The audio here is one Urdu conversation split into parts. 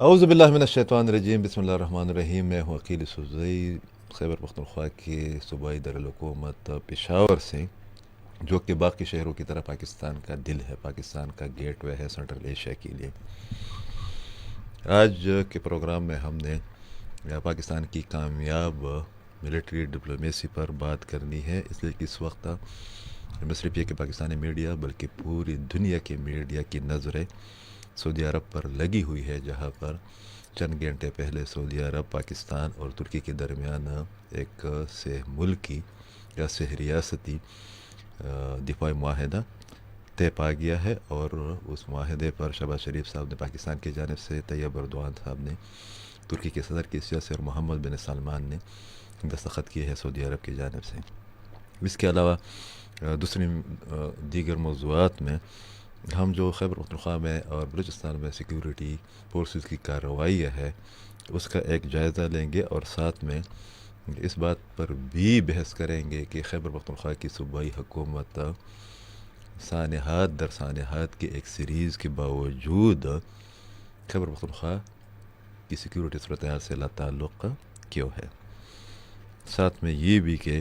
اعوذ باللہ من الشیطان الرجیم، بسم اللہ الرحمن الرحیم۔ میں ہوں عقیل سوزئی، خیبر پختونخوا کے صوبائی دارالحکومت پشاور سے، جو کہ باقی شہروں کی طرح پاکستان کا دل ہے، پاکستان کا گیٹ وے ہے سنٹرل ایشیا کے لیے۔ آج کے پروگرام میں ہم نے پاکستان کی کامیاب ملٹری ڈپلومیسی پر بات کرنی ہے، اس لیے کہ اس وقت نہ صرف یہ کہ پاکستانی میڈیا بلکہ پوری دنیا کے میڈیا کی نظریں سعودی عرب پر لگی ہوئی ہے، جہاں پر چند گھنٹے پہلے سعودی عرب، پاکستان اور ترکی کے درمیان ایک سہ ملکی یا سہ ریاستی دفاعی معاہدہ طے پا گیا ہے، اور اس معاہدے پر شہباز شریف صاحب نے پاکستان کی جانب سے، طیب اردوان صاحب نے ترکی کے صدر کی سیاسی، اور محمد بن سلمان نے دستخط کیے ہیں سعودی عرب کی جانب سے۔ اس کے علاوہ دوسری دیگر موضوعات میں ہم جو خیبر پختونخوا میں اور بلوچستان میں سیکیورٹی فورسز کی کارروائی ہے اس کا ایک جائزہ لیں گے، اور ساتھ میں اس بات پر بھی بحث کریں گے کہ خیبر پختونخوا کی صوبائی حکومت سانحات در سانحات کی ایک سیریز کے باوجود خیبر پختونخوا کی سیکیورٹی صورتحال سے لا تعلق کیوں ہے۔ ساتھ میں یہ بھی کہ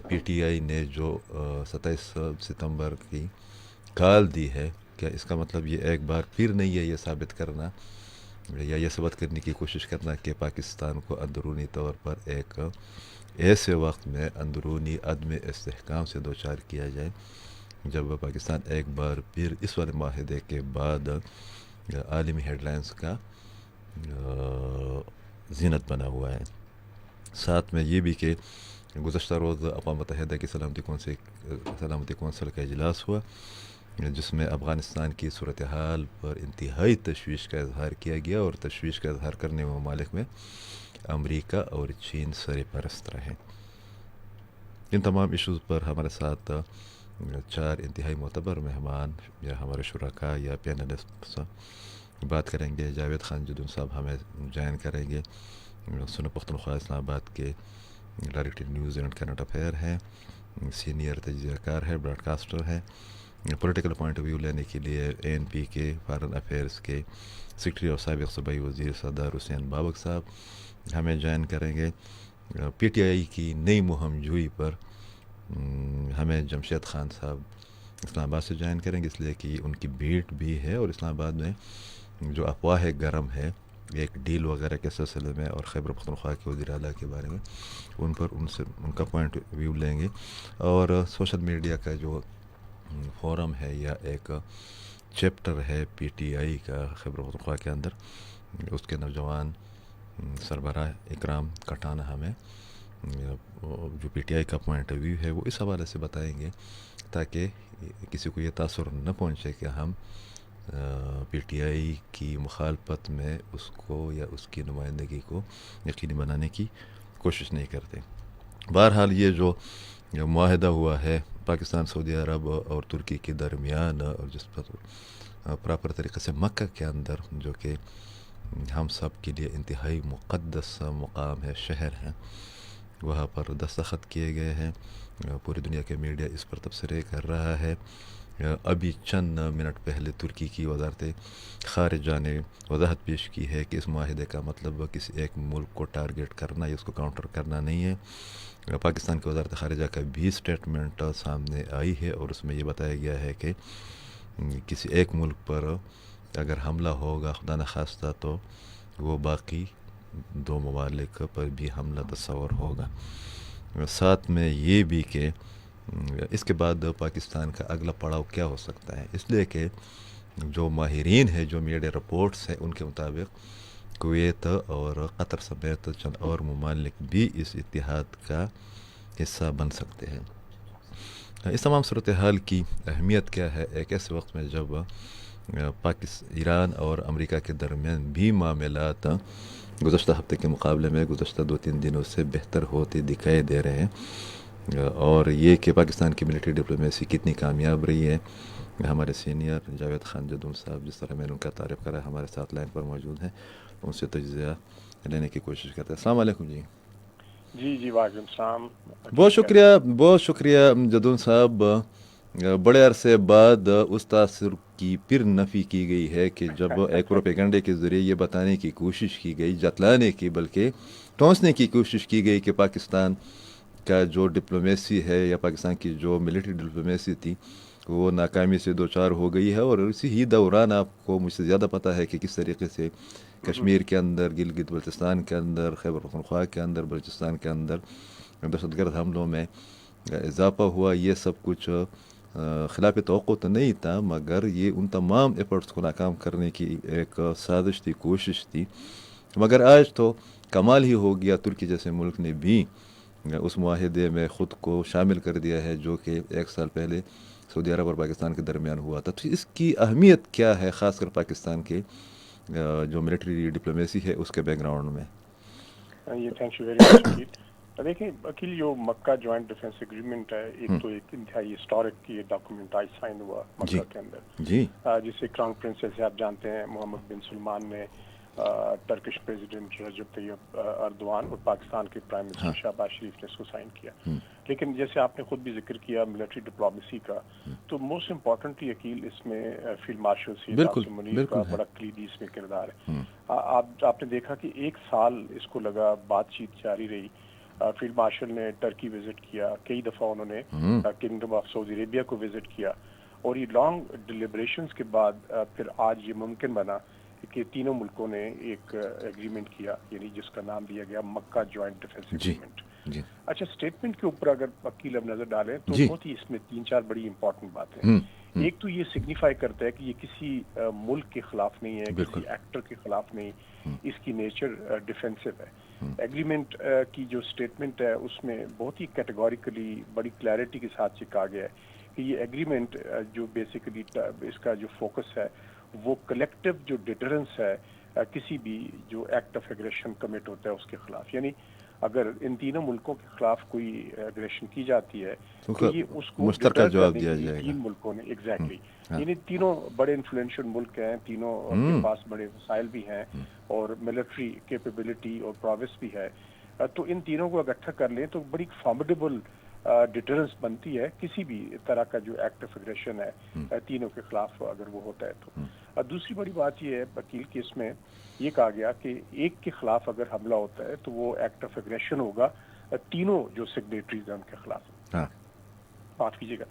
پی ٹی آئی نے جو 27 ستمبر کی کال دی ہے، کیا اس کا مطلب یہ ایک بار پھر نہیں ہے یہ ثابت کرنا یا یہ ثابت کرنے کی کوشش کرنا کہ پاکستان کو اندرونی طور پر ایک ایسے وقت میں اندرونی عدم استحکام سے دوچار کیا جائے جب پاکستان ایک بار پھر اس والے معاہدے کے بعد عالمی ہیڈ لائنز کا زینت بنا ہوا ہے۔ ساتھ میں یہ بھی کہ گزشتہ روز اقوام متحدہ کی سلامتی کونسل کا اجلاس ہوا، جس میں افغانستان کی صورتحال پر انتہائی تشویش کا اظہار کیا گیا، اور تشویش کا اظہار کرنے والے ممالک میں امریکہ اور چین سرپرست رہے۔ ان تمام ایشوز پر ہمارے ساتھ 4 انتہائی معتبر مہمان یا ہمارے شرکاء یا پینلسٹ بات کریں گے۔ جاوید خان جدون صاحب ہمیں جوائن کریں گے، سنو پختونخوا اسلام آباد کے director news and current affair ہیں، سینئر تجزیہ کار ہے، براڈ کاسٹر ہے۔ پولیٹیکل پوائنٹ آف ویو لینے کے لیے اے این پی کے فارن افیئرس کے سیکرٹری اور سابق صوبائی وزیر سردار حسین بابک صاحب ہمیں جوائن کریں گے۔ پی ٹی آئی کی نئی مہم جوئی پر ہمیں جمشید خان صاحب اسلام آباد سے جوائن کریں گے، اس لیے کہ ان کی بیٹ بھی ہے، اور اسلام آباد میں جو افواہ گرم ہے ایک ڈیل وغیرہ کے سلسلے میں اور خیبر پختونخوا کے وزیر اعلیٰ کے بارے میں، ان پر ان کا پوائنٹ ویو لیں گے۔ اور سوشل میڈیا کا جو فورم ہے یا ایک چیپٹر ہے پی ٹی آئی کا خیبر پختونخوا کے اندر، اس کے نوجوان سربراہ اکرام کٹانہ ہمیں جو پی ٹی آئی کا پوائنٹ آف ویو ہے وہ اس حوالے سے بتائیں گے، تاکہ کسی کو یہ تاثر نہ پہنچے کہ ہم پی ٹی آئی کی مخالفت میں اس کو یا اس کی نمائندگی کو یقینی بنانے کی کوشش نہیں کرتے۔ بہرحال یہ جو معاہدہ ہوا ہے پاکستان، سعودی عرب اور ترکی کے درمیان، اور جس پر پراپر طریقے سے مکہ کے اندر، جو کہ ہم سب کے لیے انتہائی مقدس مقام ہے، شہر ہے، وہاں پر دستخط کیے گئے ہیں۔ پوری دنیا کے میڈیا اس پر تبصرے کر رہا ہے۔ ابھی چند منٹ پہلے ترکی کی وزارت خارجہ نے وضاحت پیش کی ہے کہ اس معاہدے کا مطلب کسی ایک ملک کو ٹارگٹ کرنا یا اس کو کاؤنٹر کرنا نہیں ہے۔ پاکستان کی وزارت خارجہ کا بھی اسٹیٹمنٹ سامنے آئی ہے، اور اس میں یہ بتایا گیا ہے کہ کسی ایک ملک پر اگر حملہ ہوگا خدا نخواستہ تو وہ باقی 2 ممالک پر بھی حملہ تصور ہوگا۔ ساتھ میں یہ بھی کہ اس کے بعد پاکستان کا اگلا پڑاؤ کیا ہو سکتا ہے، اس لیے کہ جو ماہرین ہیں، جو میڈیا رپورٹس ہیں، ان کے مطابق کویت اور قطر سمیت چند اور ممالک بھی اس اتحاد کا حصہ بن سکتے ہیں۔ اس تمام صورتحال کی اہمیت کیا ہے ایک ایسے وقت میں جب ایران اور امریکہ کے درمیان بھی معاملات گزشتہ ہفتے کے مقابلے میں گزشتہ 2-3 دنوں سے بہتر ہوتے دکھائی دے رہے ہیں، اور یہ کہ پاکستان کی ملٹری ڈپلومیسی کتنی کامیاب رہی ہے۔ ہمارے سینئر جاوید خان جدون صاحب، جس طرح میں نے ان کا تعارف کرا، ہمارے ساتھ لائن پر موجود ہیں، ان سے تجزیہ لینے کی کوشش کرتے ہیں۔ السلام علیکم جی۔ جی وعلیکم السلام۔ بہت شکریہ جدون صاحب۔ بڑے عرصے بعد اس تاثر کی پھر نفی کی گئی ہے کہ جب ایک پروپیگنڈے کے ذریعے یہ بتانے کی کوشش کی گئی، جتلانے کی بلکہ ٹونسنے کی کوشش کی گئی کہ پاکستان کا جو ڈپلومیسی ہے یا پاکستان کی جو ملٹری ڈپلومیسی تھی وہ ناکامی سے دوچار ہو گئی ہے، اور اسی ہی دوران آپ کو مجھ سے زیادہ پتہ ہے کہ کس طریقے سے کشمیر کے اندر، گلگت بلتستان کے اندر، خیبر پختونخوا کے اندر، بلوچستان کے اندر دہشت گرد حملوں میں اضافہ ہوا۔ یہ سب کچھ خلاف توقع تو نہیں تھا، مگر یہ ان تمام ایفرٹس کو ناکام کرنے کی ایک سازش تھی، کوشش تھی۔ مگر آج تو کمال ہی ہو گیا، ترکی جیسے ملک نے بھی اس معاہدے میں خود کو شامل کر دیا ہے جو کہ 1 سال پہلے سعودی عرب اور پاکستان کے درمیان ہوا تھا۔ تو اس کی اہمیت کیا ہے، خاص کر پاکستان کے جو ملٹری ڈپلومیسی ہے اس کے بیک گراؤنڈ میں؟ یہ thank you very much Aqeel. دیکھیں عقیل، جو مکہ جوائنٹ ڈیفینس ایگریمنٹ ہے، ایک تو ایک انتہائی ہسٹورک کی ڈاکومنٹ آج سائن ہوا جی مکہ کے اندر، جی جسے کراؤن پرنس جیسے آپ جانتے ہیں محمد بن سلمان نے، ٹرکش پریزیڈنٹ رجب طیب اردوان اور پاکستان کے پرائم منسٹر شہباز شریف نے اس کو سائن کیا۔ لیکن جیسے آپ نے خود بھی ذکر کیا ملٹری ڈپلومیسی کا، تو موسٹ امپورٹنٹلی عقیل اس میں فیلڈ مارشل سید بالکل عاصم منیر کا بالکل ہے۔ بڑا کلیدی اس میں کردار ہے۔ آپ نے دیکھا کہ 1 سال اس کو لگا، بات چیت جاری رہی، فیلڈ مارشل نے ٹرکی وزٹ کیا، کئی دفعہ انہوں نے کنگڈم آف سعودی عربیہ کو وزٹ کیا، اور یہ لانگ ڈیلیبریشنز کے بعد پھر آج یہ ممکن بنا کہ تینوں ملکوں نے ایک ایگریمنٹ کیا، یعنی جس کا نام دیا گیا مکہ جوائنٹ ڈیفینس جی ایگریمنٹ۔ جی اچھا، اسٹیٹمنٹ کے اوپر اگر وکیل اب نظر ڈالیں تو جی بہت ہی اس میں 3-4 بڑی امپورٹنٹ باتیں۔ ایک تو یہ سگنیفائی کرتا ہے کہ یہ کسی ملک کے خلاف نہیں ہے، بالکل کسی ایکٹر کے خلاف نہیں، اس کی نیچر ڈیفینسو ہے۔ ایگریمنٹ کی جو اسٹیٹمنٹ ہے اس میں بہت ہی کیٹیگوریکلی بڑی کلیئرٹی کے ساتھ کہا گیا ہے کہ یہ ایگریمنٹ جو بیسیکلی اس کا جو فوکس ہے وہ کلیکٹو جو ڈیٹرنس ہے کسی بھی جو ایکٹ آف ایگریشن کمٹ ہوتا ہے اس کے خلاف، یعنی اگر ان تینوں ملکوں کے خلاف کوئی ایگریشن کی جاتی ہے تو یہ اس کو مشترکہ ڈٹر جواب کرنے کے دیا لیے جائے گا۔ تین ملکوں نے ایگزیکٹلی، یعنی تینوں بڑے انفلوئنشل ملک ہیں، تینوں کے پاس بڑے وسائل بھی ہیں اور ملٹری کیپیبلٹی اور پروس بھی ہے، تو ان تینوں کو اکٹھا کر لیں تو بڑی فارمیڈیبل ڈیٹرنس بنتی ہے کسی بھی طرح کا جو ایکٹ آف ایگریشن ہے تینوں کے خلاف اگر وہ ہوتا ہے تو۔ دوسری بڑی بات یہ ہے وکیل کہ اس میں یہ کہا گیا کہ ایک کے خلاف اگر حملہ ہوتا ہے تو وہ ایکٹ آف ایگریشن ہوگا تینوں جو سگنیٹریز ہیں ان کے خلاف۔ معاف کیجیے گا،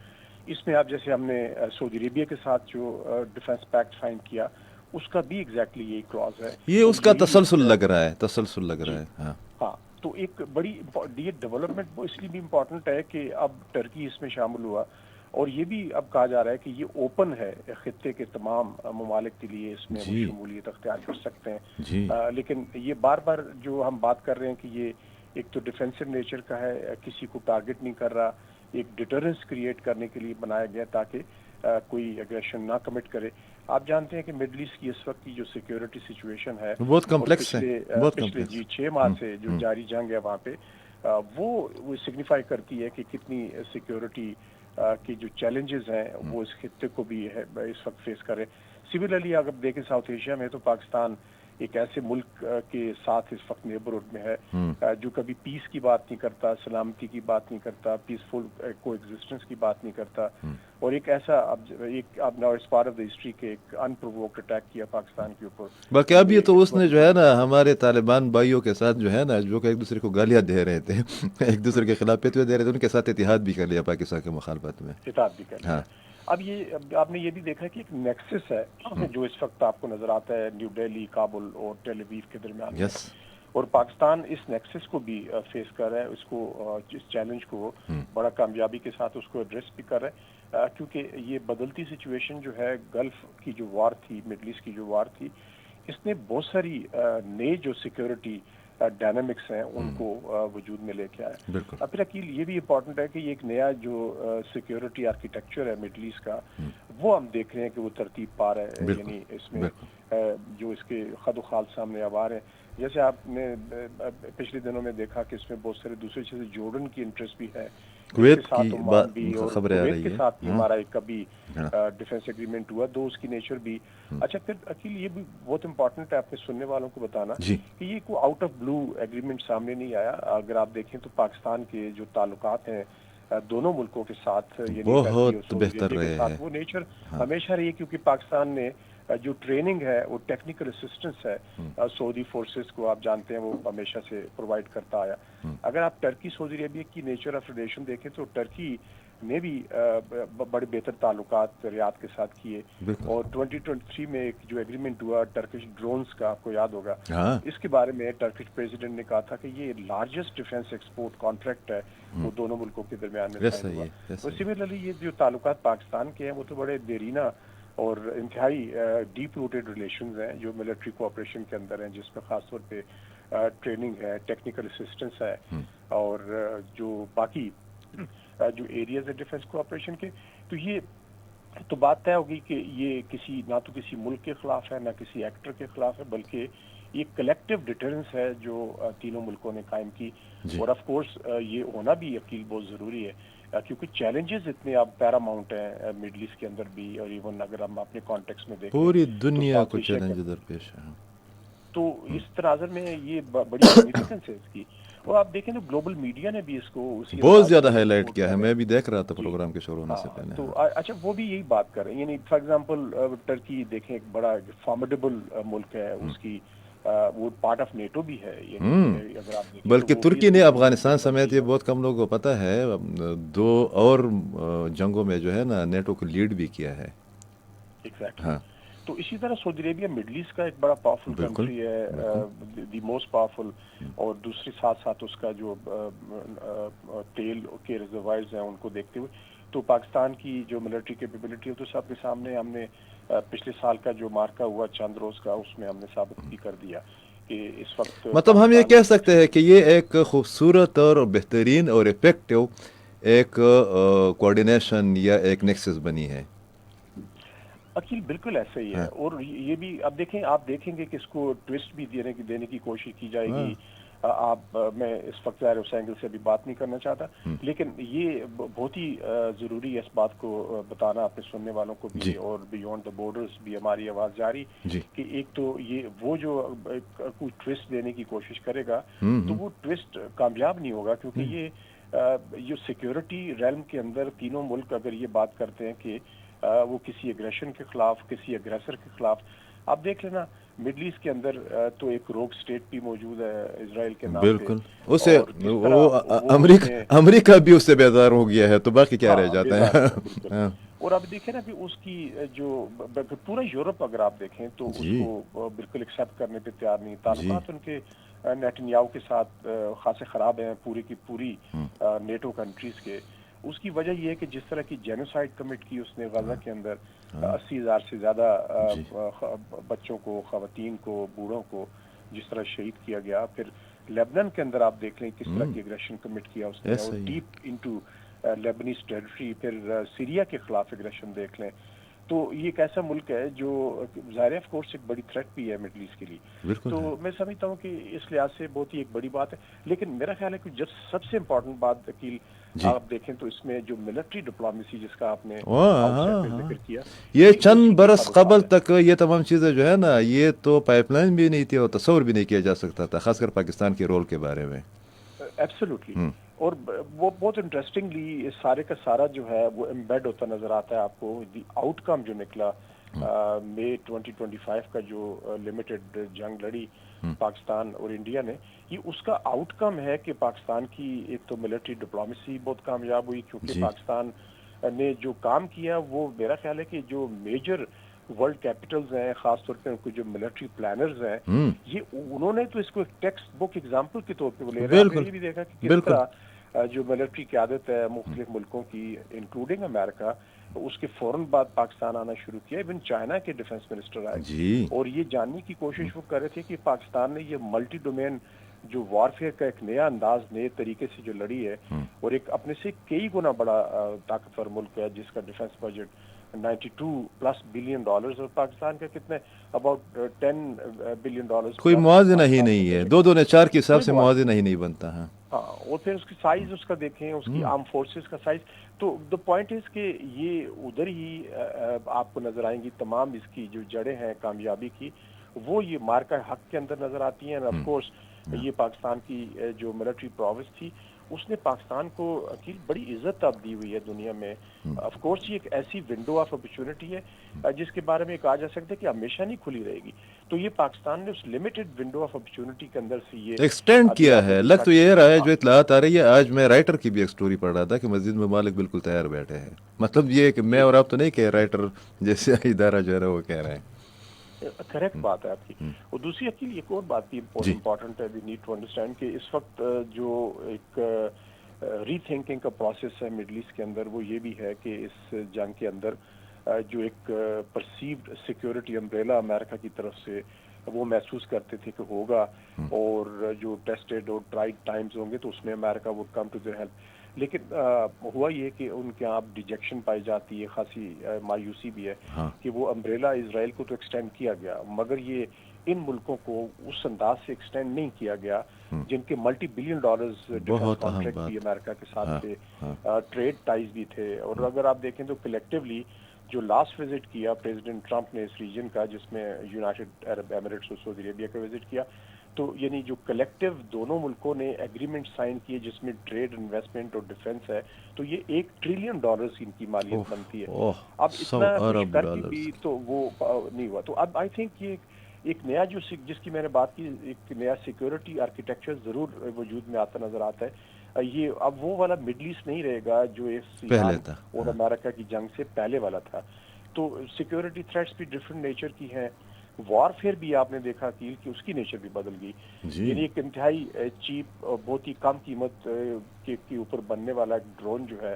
اس میں آپ جیسے ہم نے سعودی عربیہ کے ساتھ جو ڈیفینس پیکٹ سائن کیا اس کا بھی ایگزیکٹلی یہی کلاز ہے، یہ اور اس کا یہی تسلسل لگ رہا ہے، تسلسل لگ جی رہا ہے۔ ہاں ہاں، تو ایک بڑی یہ ڈیولپمنٹ اس لیے بھی امپورٹنٹ ہے کہ اب ٹرکی اس میں شامل ہوا، اور یہ بھی اب کہا جا رہا ہے کہ یہ اوپن ہے خطے کے تمام ممالک کے لیے، اس میں وہ جی شمولیت اختیار کر سکتے جی ہیں۔ لیکن یہ بار بار جو ہم بات کر رہے ہیں کہ یہ ایک تو ڈیفینسو نیچر کا ہے، کسی کو ٹارگٹ نہیں کر رہا، ایک ڈیٹرنس کریٹ کرنے کے لیے بنایا گیا تاکہ کوئی ایگریشن نہ کمٹ کرے۔ آپ جانتے ہیں کہ مڈل ایسٹ کی اس وقت کی جو سیکیورٹی سچویشن ہے بہت اور کمپلیکس ہے، بہت پچھلے کمپلیکس۔ 6 ماہ سے جو جاری جنگ ہے وہاں پہ، وہ سگنیفائی کرتی ہے کہ کتنی سیکیورٹی کی جو چیلنجز ہیں وہ اس خطے کو بھی اس وقت فیس کر رہے ہیں۔ سملرلی اگر دیکھیں ساؤتھ ایشیا میں تو پاکستان ایک ایسے ملک کے ساتھ اس وقت نیبرہڈ میں ہے جو کبھی پیس کی بات نہیں کرتا، سلامتی کی بات نہیں کرتا، پیسفل کو ایگزسٹنس کی بات نہیں کرتا، اور ایک ایسا اب ناؤ اس پارٹ آف دا ہسٹری کے ایک انپرووکڈ اٹیک کیا پاکستان کے اوپر۔ بلکہ اب یہ تو اس نے جو ہے نا ہمارے طالبان بھائیوں کے ساتھ جو ہے نا، جو کہ ایک دوسرے کو گالیاں دے رہے تھے ایک دوسرے کے خلاف پیتوے دے رہے تھے، ان کے ساتھ اتحاد بھی کر لیا پاکستان کے مخالفت میں۔ اطاعت بھی کر ہاں لیا۔ اب یہ آپ نے یہ بھی دیکھا کہ ایک نیکسس ہے جو اس وقت آپ کو نظر آتا ہے نیو دہلی، کابل اور ٹیل اویو کے درمیان میں، یس اور پاکستان اس نیکسس کو بھی فیس کر رہا ہے، اس کو اس چیلنج کو بڑا کامیابی کے ساتھ اس کو ایڈریس بھی کر رہا ہے، کیونکہ یہ بدلتی سچویشن جو ہے، گلف کی جو وار تھی، مڈل ایسٹ کی جو وار تھی، اس نے بہت ساری نئے جو سیکیورٹی ڈائنامکس ہیں ان کو وجود میں لے کے آیا۔ بالکل پھر عقیل یہ بھی امپورٹنٹ ہے کہ یہ ایک نیا جو سیکیورٹی آرکیٹیکچر ہے مڈل ایسٹ کا، وہ ہم دیکھ رہے ہیں کہ وہ ترتیب پا رہا ہے، بالکل یعنی اس میں بالکل جو اس کے خد و خال سامنے اب آ رہے ہیں۔ جیسے آپ نے پچھلے دنوں میں دیکھا کہ اس میں بہت سارے دوسرے چیزیں، جورڈن کی انٹرسٹ بھی ہے اس کے کویت کی ساتھ، عمان بھی، اور خبریں آ کویت کے رہی ہے۔ ساتھ بھی ہاں ہمارا ایک کبھی ہاں ڈیفینس ایگریمنٹ ہوا، دو اس کی نیچر بھی۔ اچھا پھر عقیل یہ بھی بہت امپورٹنٹ ہے آپ کے سننے والوں کو بتانا جی کہ یہ کوئی آؤٹ آف بلو ایگریمنٹ سامنے نہیں آیا۔ اگر آپ دیکھیں تو پاکستان کے جو تعلقات ہیں دونوں ملکوں کے ساتھ یعنی ٹرکی اور بہت سعودی بہتر عربیہ کے رہے ساتھ ہیں. وہ نیچر ہمیشہ رہی ہے، کیونکہ پاکستان نے جو ٹریننگ ہے وہ ٹیکنیکل اسسٹنس ہے سعودی فورسز کو، آپ جانتے ہیں وہ ہمیشہ سے پرووائڈ کرتا آیا. اگر آپ ٹرکی سعودی عربیہ کی نیچر آف ریلیشن دیکھیں تو ٹرکی نے بھی بڑے بہتر تعلقات ریاض کے ساتھ کیے، اور 2023 میں ایک جو ایگریمنٹ ہوا ٹرکش ڈرونز کا، آپ کو یاد ہوگا، ہاں اس کے بارے میں ٹرکش پریزیڈنٹ نے کہا تھا کہ یہ لارجسٹ ڈیفنس ایکسپورٹ کانٹریکٹ ہے وہ دونوں ملکوں کے درمیان میں سائن ہوا. اور سملرلی یہ جو تعلقات پاکستان کے ہیں وہ تو بڑے دیرینہ اور انتہائی ڈیپ روٹیڈ ریلیشنز ہیں جو ملٹری کوآپریشن کے اندر ہیں، جس میں خاص طور پہ ٹریننگ ہے، ٹیکنیکل اسسٹنس ہے، اور جو باقی جو ایریاز ہے ڈیفنس کوآپریشن کے. تو یہ تو بات طے ہوگی کہ یہ کسی نہ تو کسی ملک کے خلاف ہے نہ کسی ایکٹر کے خلاف ہے، بلکہ یہ کلیکٹیو ڈیٹرنس ہے جو تینوں ملکوں نے قائم کی. اور آف کورس یہ ہونا بھی عقیل بہت ضروری ہے، کیونکہ چیلنجز اتنے اب پیراماؤنٹ ہیں مڈل ایسٹ کے اندر بھی، اور ایون اگر ہم اپنے کانٹیکس میں دیکھیں پوری تو دنیا ساؤتھ کو ایشیا کے، چیلنج درپیش ہے. تو اس تناظر میں یہ بڑی سگنیفیکنس ہے اس کی. اور آپ دیکھیں تو گلوبل میڈیا نے بھی اس کو اسی بہت انداز زیادہ سے ہائی لائٹ رپورٹ کیا ہے، میں میں بھی دیکھ رہا تھا جی پروگرام کے شروع ہونے ہاں. سے پہلے. تو اچھا وہ بھی یہی بات کر رہے ہیں، یعنی فار ایگزامپل ٹرکی دیکھیں ایک بڑا فارمیڈیبل ملک ہے، اس کی وہ پارٹ آف نیٹو بھی ہے، یعنی اگر آپ دیکھیں تو بلکہ وہ ترکی نے ایزلی افغانستان سمیت، کنٹری یہ ہے. بہت کم لوگوں کو پتہ ہے، 2 اور جنگوں میں جو ہے نا نیٹو کو لیڈ بھی کیا ہے. ایگزیکٹلی. ہاں تو اسی طرح سعودی عربیہ مڈل ایسٹ کا ایک بڑا پاورفل بالکل کنٹری ہے، بالکل. دی موسٹ پاورفل، اور دوسری ساتھ ساتھ اس کا جو تیل کے ریزروائرز ہیں ان کو دیکھتے ہوئے تو پاکستان کی جو ملٹری کیپیبلٹی ہے تو سب کے سامنے ہم نے پچھلے سال کا جو مارکا ہوا چند روز کا، اس میں ہم نے ثابت بھی کر دیا کہ اس وقت مطلب ہم یہ پاکستان کہہ کی سکتے ہیں کہ یہ ایک خوبصورت اور بہترین اور افیکٹو ایک کوآرڈینیشن یا ایک نیکسس بنی ہے. عقیل بالکل ایسا ہی ہے. اور یہ بھی اب دیکھیں، آپ دیکھیں گے کہ اس کو ٹوسٹ بھی دینے کی کوشش کی جائے گی. میں اس وقت ظاہر اس اینگل سے بھی بات نہیں کرنا چاہتا، لیکن یہ بہت ہی ضروری ہے اس بات کو بتانا اپنے سننے والوں کو بھی، اور بیونڈ دا بارڈرز بھی ہماری آواز جاری کہ ایک تو یہ وہ جو کوئی ٹوسٹ دینے کی کوشش کرے گا تو وہ ٹوسٹ کامیاب نہیں ہوگا، کیونکہ یہ سیکیورٹی ریلم کے اندر تینوں ملک اگر یہ بات کرتے ہیں کہ وہ کسی اگریشن کے خلاف، کسی اگریسر کے خلاف، آپ دیکھ لینا مڈل ایسٹ کے اندر تو ایک روگ اسٹیٹ بھی موجود ہے اسرائیل کے نام پہ، بالکل. اسے اور کس طرح وہ اپنے امریکہ بھی اس سے بیدار ہو گیا ہے، تو باقی کیا رہ جاتے بیدار ہیں. ہے بالکل. اور اب دیکھیں نا کہ اس کی جو پورا یورپ اگر آپ دیکھیں تو اس کو بالکل ایکسیپٹ کرنے پہ تیار نہیں. تعلقات ان کے نیتنیاہو کے ساتھ خاصے خراب ہیں پوری کی پوری نیٹو کنٹریز کے. اس کی وجہ یہ ہے کہ جس طرح کی جینوسائڈ کمٹ کی اس نے غزہ کے اندر، 80,000 سے زیادہ بچوں کو، خواتین کو، بوڑھوں کو جس طرح شہید کیا گیا. پھر لیبنان کے اندر آپ دیکھ لیں کس طرح کی ایگریشن کمٹ کیا اس نے، اور ڈیپ انٹو لیبنیز ٹیریٹری. پھر سیریا کے خلاف ایگریشن دیکھ لیں. تو یہ ایک ایسا ملک ہے جو ظاہر آف کورس ایک بڑی تھریٹ بھی ہے مڈل ایسٹ کے لیے. تو میں سمجھتا ہوں کہ اس لحاظ سے بہت ہی ایک بڑی بات ہے. لیکن میرا خیال ہے کہ جب سب سے امپورٹنٹ بات عقیل آپ دیکھیں تو اس میں جو ملٹری ڈپلومیسی جس کا آپ نے آؤٹ سیٹ پہ ذکر کیا، یہ چند اسی کی برس خد و قبل خال ہے. تک یہ تمام چیزیں جو ہے نا، یہ تو پائپ لائن بھی نہیں تھی اور تصور بھی نہیں کیا جا سکتا تھا، خاص کر پاکستان کے رول کے بارے میں. ایبسلیوٹلی. اور وہ بہت انٹرسٹنگلی سارے کا سارا جو ہے وہ امبیڈ ہوتا نظر آتا ہے آپ کو. دی آؤٹ کم جو نکلا مئی 2025 کا جو لمیٹڈ جنگ لڑی پاکستان اور انڈیا نے، یہ اس کا آؤٹ کم ہے کہ پاکستان کی ایک تو ملٹری ڈپلومیسی بہت کامیاب ہوئی، کیونکہ پاکستان نے جو کام کیا وہ میرا خیال ہے کہ جو میجر ورلڈ کیپٹلز ہیں، خاص طور پہ ان کے جو ملٹری پلانرز ہیں، یہ انہوں نے تو اس کو ایک ٹیکسٹ بک ایگزامپل کے طور پہ لے رہے ہیں. آپ نے یہ بھی دیکھا کہ کس طرح جو ملٹری قیادت ہے مختلف ملکوں کی انکلوڈنگ امریکہ، اس کے فوراً بعد پاکستان آنا شروع کیا. ایون چائنا کے ڈیفنس منسٹر آئے اور یہ جاننے کی کوشش وہ کر رہے تھے کہ پاکستان نے یہ ملٹی ڈومین جو وارفیئر کا ایک نیا انداز، نئے طریقے سے جو لڑی ہے، اور ایک اپنے سے کئی گنا بڑا طاقتور ملک ہے جس کا ڈیفنس بجٹ $92+ بلین، اور پاکستان کا کتنے اباؤٹ $10 بلین. کوئی موازنہ ہی نہیں ہے، 2-2 نے 4 کے حساب سے موازنہ ہی نہیں بنتا. ہاں. اور پھر اس کی سائز اس کا دیکھیں، اس کی آرم فورسز کا سائز. تو دا پوائنٹ از کہ یہ ادھر ہی آپ کو نظر آئیں گی تمام اس کی جو جڑیں ہیں کامیابی کی، وہ یہ مارکا حق کے اندر نظر آتی ہیں. آف کورس یہ پاکستان کی جو ملٹری پراوس تھی، اس نے پاکستان کو عقیل بڑی عزت اب دی ہوئی ہے دنیا میں. آف کورس یہ ایک ایسی ونڈو آف اپرچونٹی ہے جس کے بارے میں کہا جا سکتا ہے کہ ہمیشہ نہیں کھلی رہے گی. تو یہ پاکستان نے اس لمیٹڈ ونڈو آف اپرچونٹی کے اندر سے یہ ایکسٹینڈ ابھی کیا آپ نے ہے. لگ دیکھا تو یہ رہا ہے جو اطلاعات آ رہی ہے. آج میں رائٹر کی بھی ایک سٹوری پڑھ رہا تھا کہ مزید ممالک بالکل تیار بیٹھے ہیں. مطلب یہ کہ میں اور آپ تو نہیں کہ رائٹر جیسے ادارہ جو ہے وہ کہہ رہے ہیں. کریکٹ بات ہے آپ کی. اور دوسری عقیل ایک اور بات بھی جی امپورٹنٹ ہے, وی نیڈ ٹو انڈرسٹینڈ کہ اس وقت جو ایک ری تھنکنگ کا پروسیس ہے مڈل ایسٹ کے اندر, وہ یہ بھی ہے کہ اس جنگ کے اندر جو ایک پرسیوڈ سیکیورٹی امبریلا امریکہ کی طرف سے وہ محسوس کرتے تھے کہ ہوگا, اور جو ٹیسٹڈ اور ٹرائڈ ٹائمز ہوں گے تو اس میں امریکہ would come to their help. لیکن ہوا یہ کہ ان کے آپ ڈیجیکشن پائی جاتی ہے, خاصی مایوسی بھی ہے ہاں کہ وہ امبریلا اسرائیل کو تو ایکسٹینڈ کیا گیا, مگر یہ ان ملکوں کو اس انداز سے ایکسٹینڈ نہیں کیا گیا جن کے ملٹی بلین ڈالرز ڈیفنس بہت اہم کانٹریکٹ بھی بات. امریکہ کے ساتھ ہاں تھے, ہاں ٹریڈ ٹائز بھی تھے. اور اگر آپ دیکھیں تو کلیکٹیولی جو لاسٹ وزٹ کیا پریزیڈنٹ ٹرمپ نے اس ریجن کا, جس میں یونائٹڈ عرب ایمریٹس اور سعودی عربیہ کا وزٹ کیا, تو یعنی جو کلیکٹیو دونوں ملکوں نے ایگریمنٹ سائن کیے جس میں ٹریڈ, انویسٹمنٹ اور ڈیفنس ہے, تو یہ $1 ٹریلین ان کی مالیت بنتی ہے. اوہ اب 100 اتنا کچھ ارب کر کے ڈالرز بھی تو وہ نہیں ہوا. تو اب آئی تھنک یہ ایک نیا جو جس کی میں نے بات کی, ایک نیا سیکورٹی آرکیٹیکچر ضرور وجود میں آتا نظر آتا ہے. یہ اب وہ والا مڈل ایسٹ نہیں رہے گا جو اس پہلے ایران تھا. اور ہاں امریکہ کی جنگ سے پہلے والا تھا. تو سیکورٹی تھریٹس بھی ڈفرینٹ نیچر کی ہیں. وار فیئر بھی آپ نے دیکھا کہ اس کی نیچر بھی بدل گئی. جی یعنی ایک انتہائی چیپ, بہت ہی کم قیمت کے اوپر بننے والا ایک ڈرون جو ہے,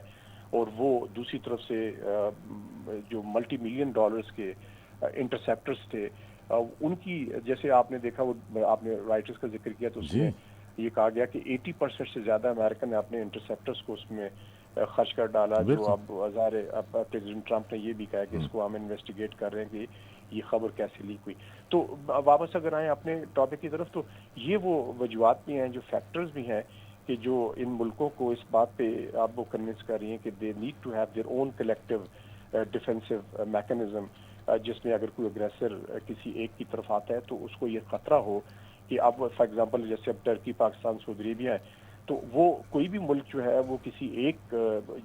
اور وہ دوسری طرف سے جو ملٹی ملین ڈالرز کے انٹرسیپٹرز تھے ان کی, جیسے آپ نے دیکھا, وہ آپ نے رائٹرز کا ذکر کیا تو اس جی میں یہ کہا گیا کہ 80% سے زیادہ امریکہ نے اپنے انٹرسیپٹرز کو اس میں خرچ کر ڈالا. جو بالکل. اب پریزیڈنٹ ٹرمپ نے یہ بھی کہا کہ اس کو ہم انویسٹیگیٹ کر رہے ہیں کہ یہ خبر کیسے لیک ہوئی. تو واپس اگر آئیں اپنے ٹاپک کی طرف, تو یہ وہ وجوہات بھی ہیں, جو فیکٹرز بھی ہیں کہ جو ان ملکوں کو اس بات پہ آپ وہ کنونس کر رہی ہیں کہ they need to have their own collective defensive mechanism, جس میں اگر کوئی اگریسر کسی ایک کی طرف آتا ہے تو اس کو یہ خطرہ ہو کہ اب فار ایگزامپل جیسے اب ٹرکی, پاکستان, سعودی عربیہ ہے, تو وہ کوئی بھی ملک جو ہے وہ کسی ایک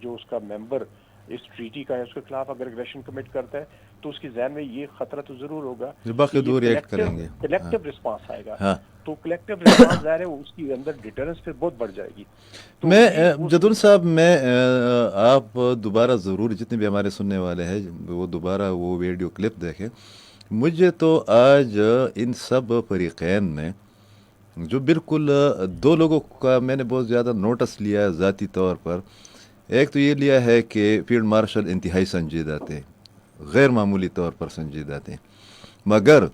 جو اس کا ممبر اس ٹریٹی کا ہے اس کے خلاف اگر اگریشن کمٹ کرتا ہے تو اس کے ذہن میں یہ خطرہ تو ضرور ہوگا کہ باقی یہ دو ریئیکٹ کریں گے. ہاں کلیکٹیو رسپانس آئے گا. ہاں تو کلیکٹیو رسپانس ظاہر ہے اس کی اندر ڈیٹرنس پھر بہت بڑھ جائے گی. تو میں یہ وہ جدول صاحب, میں آپ دوبارہ ضرور جتنے بھی ہمارے سننے والے ہیں وہ دوبارہ وہ ویڈیو کلپ دیکھیں. مجھے تو آج ان سب فریقین نے جو بالکل دو لوگوں کا میں نے بہت زیادہ نوٹس لیا ہے ذاتی طور پر. ایک تو یہ لیا ہے کہ فیلڈ مارشل انتہائی سنجیدہ تھے, غیر معمولی طور پر سنجیدہ تھے, مگر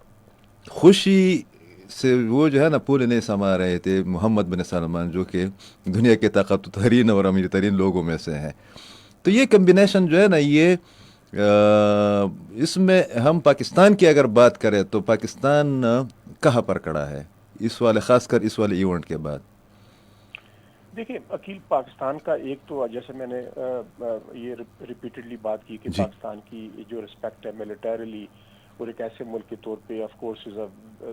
خوشی سے وہ جو ہے نا پھول نہیں سما رہے تھے محمد بن سلمان, جو کہ دنیا کے طاقت ترین اور امیر ترین لوگوں میں سے ہیں. تو یہ کمبینیشن جو ہے نا, یہ اس میں ہم پاکستان کی اگر بات کریں تو پاکستان کہاں پر کھڑا ہے اس والے, خاص کر اس والے ایونٹ کے بعد؟ دیکھیں عقیل, پاکستان کا ایک تو جیسے میں نے یہ ریپیٹڈلی بات کی کہ جی پاکستان کی جو رسپیکٹ ہے ملیٹریلی, اور ایک ایسے ملک کے طور پہ of course is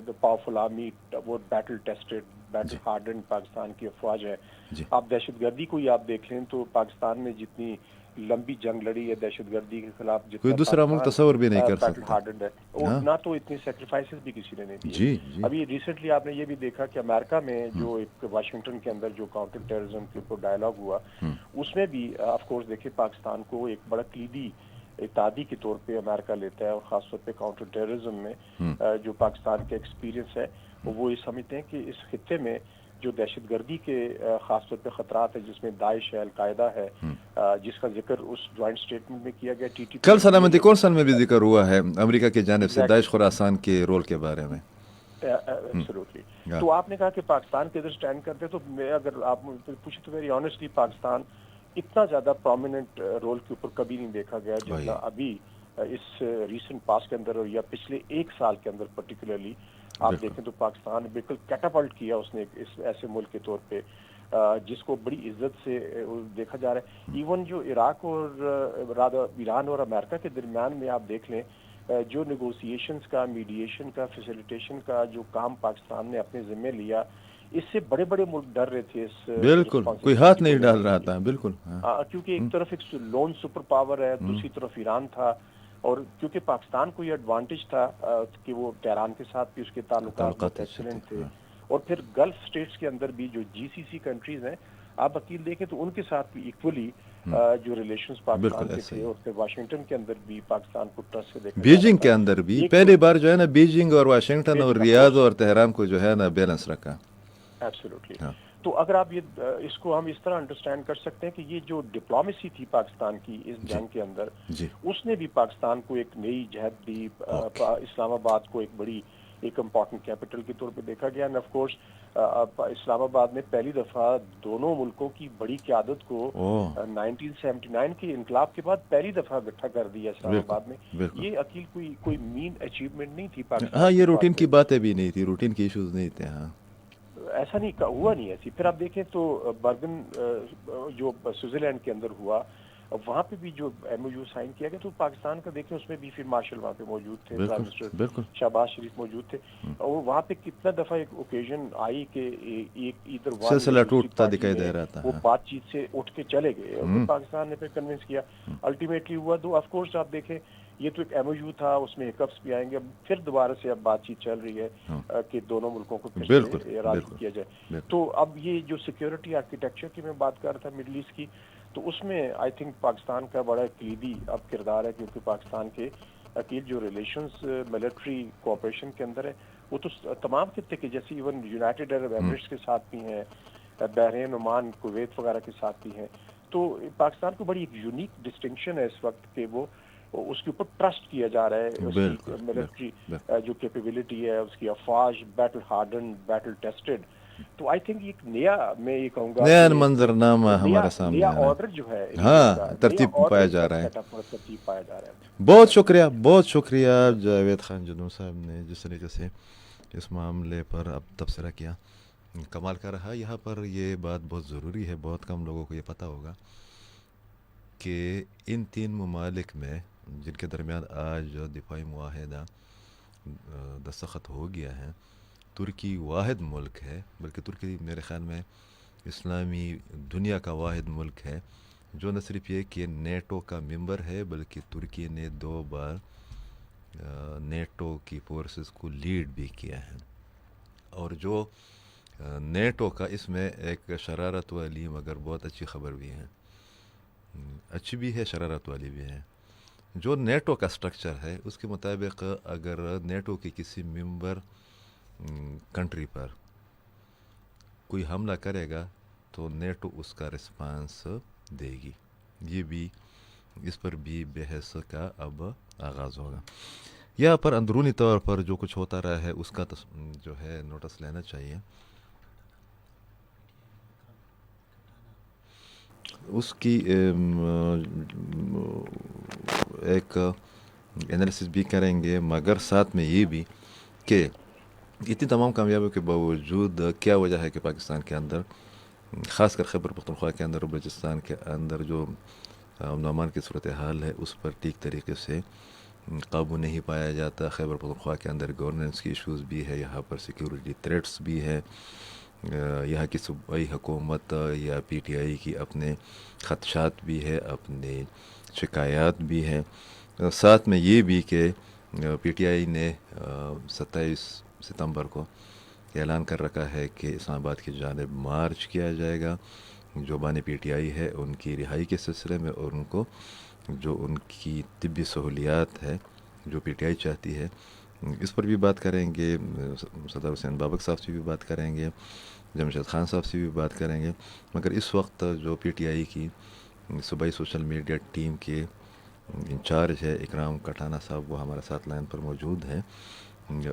the powerful army, وہ بیٹل ٹیسٹڈ, بیٹل جی ہارڈنڈ پاکستان کی افواج ہے. جی آپ دہشت گردی کو ہی آپ دیکھ لیں تو پاکستان نے جتنی لمبی جنگ لڑی ہے دہشت گردی کے خلاف, کوئی جتنا دوسرا ملک پاکستان تصور بھی نہیں کر بیٹل سکتا. ہارڈنڈ ہے, اور ہاں نہ تو اتنی سیکریفائسز بھی کسی نے نہیں دیے. جی جی ابھی ریسنٹلی آپ نے یہ بھی دیکھا کہ امریکہ میں جو ایک واشنگٹن کے اندر جو کاؤنٹر ٹیررزم کے اوپر ڈائلاگ ہوا, اس میں بھی آف کورس دیکھیں پاکستان کو ایک بڑا کلیدی اتحادی کے طور پہ امریکہ لیتا ہے, اور خاص طور پہ کاؤنٹر ٹیررزم میں جو پاکستان کا ایکسپیرینس ہے وہ یہ سمجھتے ہیں کہ اس خطے میں جو دہشت گردی کے خاص طور پہ خطرات ہیں, جس میں داعش ہے, القاعدہ ہے, جس کا ذکر اس جوائنٹ سٹیٹمنٹ میں کیا گیا, ٹی ٹی پی کل ایل پی سلامتی ایل کونسل میں بھی ذکر ہوا ہے امریکہ کی جانب سے ایگزیکٹلی داعش خراسان کے رول کے بارے میں. ایبسولوٹلی. ہاں تو آپ نے کہا کہ پاکستان کے ادھر سٹینڈ کرتے, تو میں اگر آپ پوچھیں تو ویری آنیسٹلی پاکستان اتنا زیادہ پرومیننٹ رول کے اوپر کبھی نہیں دیکھا گیا وہی جتنا ابھی اس ریسنٹ پاس کے اندر, یا پچھلے ایک سال کے اندر پرٹیکولرلی آپ بالکل. دیکھیں تو پاکستان بالکل کیٹاپلٹ کیا اس نے اس ایسے ملک کے طور پہ جس کو بڑی عزت سے دیکھا جا رہا ہے. ایون جو عراق اور ایران اور امریکہ کے درمیان میں آپ دیکھ لیں, جو نیگوسیشنز کا, میڈیشن کا, فیسیلیٹیشن کا جو کام پاکستان نے اپنے ذمہ لیا, اس سے بڑے بڑے ملک ڈر رہے تھے اس بالکل کوئی ہاتھ نہیں ڈال رہا تھا. بالکل کیونکہ ایک طرف ایک لون سپر پاور ہے، دوسری طرف ایران تھا، اور کیونکہ پاکستان کو یہ ایڈوانٹیج تھا کہ وہ تہران کے ساتھ بھی اس کے تعلقات بہت ایکسلنٹ تھے، اور پھر گلف اسٹیٹس کے اندر بھی جو جی سی سی کنٹریز ہیں آپ اکیل دیکھیں تو ان کے ساتھ بھی ایکولی جو ریلیشنز پاکستان کے تھے، اور پھر واشنگٹن کے اندر بھی پاکستان کو ٹرسٹ سے دیکھا، بیجنگ کے اندر بھی پہلی بار جو ہے نا بیجنگ اور واشنگٹن اور ریاض اور تہران کو جو ہے نا بیلنس رکھا. ایبسولوٹلی. تو اگر آپ یہ اس کو ہم اس طرح انڈرسٹینڈ کر سکتے ہیں کہ یہ جو ڈپلومیسی تھی پاکستان کی اس جنگ کے اندر، اس نے بھی پاکستان کو ایک نئی جہت دی، اسلام آباد کو ایک بڑی ایک امپورٹنٹ کیپٹل کے طور پہ دیکھا گیا. اینڈ آف کورس اسلام آباد نے پہلی دفعہ دونوں ملکوں کی بڑی قیادت کو 1979 کے انقلاب کے بعد پہلی دفعہ اکٹھا کر دیا اسلام آباد میں. یہ عقیل کوئی مین اچیومنٹ نہیں تھی پاکستان. ہاں یہ روٹین کی باتیں بھی نہیں تھی، روٹین کی ایشوز نہیں تھے. ہاں ایسا نہیں ہوا نہیں ایسی. پھر آپ دیکھیں تو برگن جو سوئٹزرلینڈ کے اندر ہوا، وہاں پہ بھی جو ایم او یو سائن کیا گیا تو پاکستان کا دیکھیں اس میں بھی فیلڈ مارشل وہاں پہ موجود تھے، پرائم منسٹر شہباز شریف موجود تھے، اور وہاں پہ کتنا دفعہ ایک اوکیزن آئی کہ ادھر سلسلہ ٹوٹتا دکھائی دے رہا تھا، وہ بات چیت سے اٹھ کے چلے گئے، اور پھر پاکستان نے پھر کنونس کیا، الٹیمیٹلی ہوا. تو آف کورس آپ دیکھیں یہ تو ایک ایم او یو تھا، اس میں ہکپس بھی آئیں گے. اب پھر دوبارہ سے اب بات چیت چل رہی ہے کہ دونوں ملکوں کو پھر سے راضی کیا جائے. تو اب یہ جو سیکیورٹی آرکیٹیکچر کی میں بات کر رہا تھا مڈل ایسٹ کی، تو اس میں آئی تھنک پاکستان کا بڑا کلیدی اب کردار ہے، کیونکہ پاکستان کے عقیل جو ریلیشنز ملٹری کوآپریشن کے اندر ہے وہ تو تمام خطے کے، جیسے ایون یونائٹڈ عرب ایمریٹس کے ساتھ بھی ہیں، بحرین، عمان، کویت وغیرہ کے ساتھ بھی ہیں. تو پاکستان کو بڑی ایک یونیک ڈسٹنکشن ہے اس وقت کہ وہ اس کے اوپر ٹرسٹ کیا جا رہا ہے، اس کی ملٹری جو کیپیبلٹی ہے، اس کی افواج بیٹل ہارڈن، بیٹل ٹیسٹڈ. تو آئی تھنک ایک نیا، میں یہ کہوں گا نیا منظرنامہ ہمارا سامنے نیا آرڈر جو ہے، ہاں ترتیب پایا جا رہا ہے. ترتیب پایا جا رہا ہے. بہت شکریہ، بہت شکریہ جاوید خان جنوں صاحب نے جس طریقے سے اس معاملے پر اب تبصرہ کیا، کمال کا رہا. یہاں پر یہ بات بہت ضروری ہے، بہت کم لوگوں کو یہ پتہ ہوگا کہ ان تین ممالک میں جن کے درمیان آج دفاعی معاہدہ دستخط ہو گیا ہے، ترکی واحد ملک ہے، بلکہ ترکی میرے خیال میں اسلامی دنیا کا واحد ملک ہے جو نہ صرف یہ کہ نیٹو کا ممبر ہے، بلکہ ترکی نے 2 بار نیٹو کی فورسز کو لیڈ بھی کیا ہے. اور جو نیٹو کا اس میں ایک شرارت والی مگر بہت اچھی خبر بھی ہے، اچھی بھی ہے شرارت والی بھی ہے. جو نیٹو کا سٹرکچر ہے اس کے مطابق اگر نیٹو کی کسی ممبر کنٹری پر کوئی حملہ کرے گا تو نیٹو اس کا رسپانس دے گی. یہ بھی اس پر بھی بحث کا اب آغاز ہوگا. یہاں پر اندرونی طور پر جو کچھ ہوتا رہا ہے اس کا جو ہے نوٹس لینا چاہیے. اس کی ایک انالیسس بھی کریں گے، مگر ساتھ میں یہ بھی کہ اتنی تمام کامیابیوں کے باوجود کیا وجہ ہے کہ پاکستان کے اندر، خاص کر خیبر پختونخوا کے اندر اور بلوچستان کے اندر جو امن و امان کی صورتحال ہے اس پر ٹھیک طریقے سے قابو نہیں پایا جاتا. خیبر پختونخوا کے اندر گورننس کی ایشوز بھی ہے، یہاں پر سیکیورٹی تھریٹس بھی ہے، یہاں کی صوبائی حکومت یا پی ٹی آئی کی اپنے خدشات بھی ہے، اپنے شکایات بھی ہیں. ساتھ میں یہ بھی کہ پی ٹی آئی نے 27 ستمبر کو اعلان کر رکھا ہے کہ اسلام آباد کی جانب مارچ کیا جائے گا جو بانی پی ٹی آئی ہے ان کی رہائی کے سلسلے میں، اور ان کو جو ان کی طبی سہولیات ہے جو پی ٹی آئی چاہتی ہے اس پر بھی بات کریں گے. صدر حسین بابک صاحب سے بھی بات کریں گے، جمشید خان صاحب سے بھی بات کریں گے. مگر اس وقت جو پی ٹی آئی کی صوبائی سوشل میڈیا ٹیم کے انچارج ہے اکرام کٹانہ صاحب، وہ ہمارے ساتھ لائن پر موجود ہیں.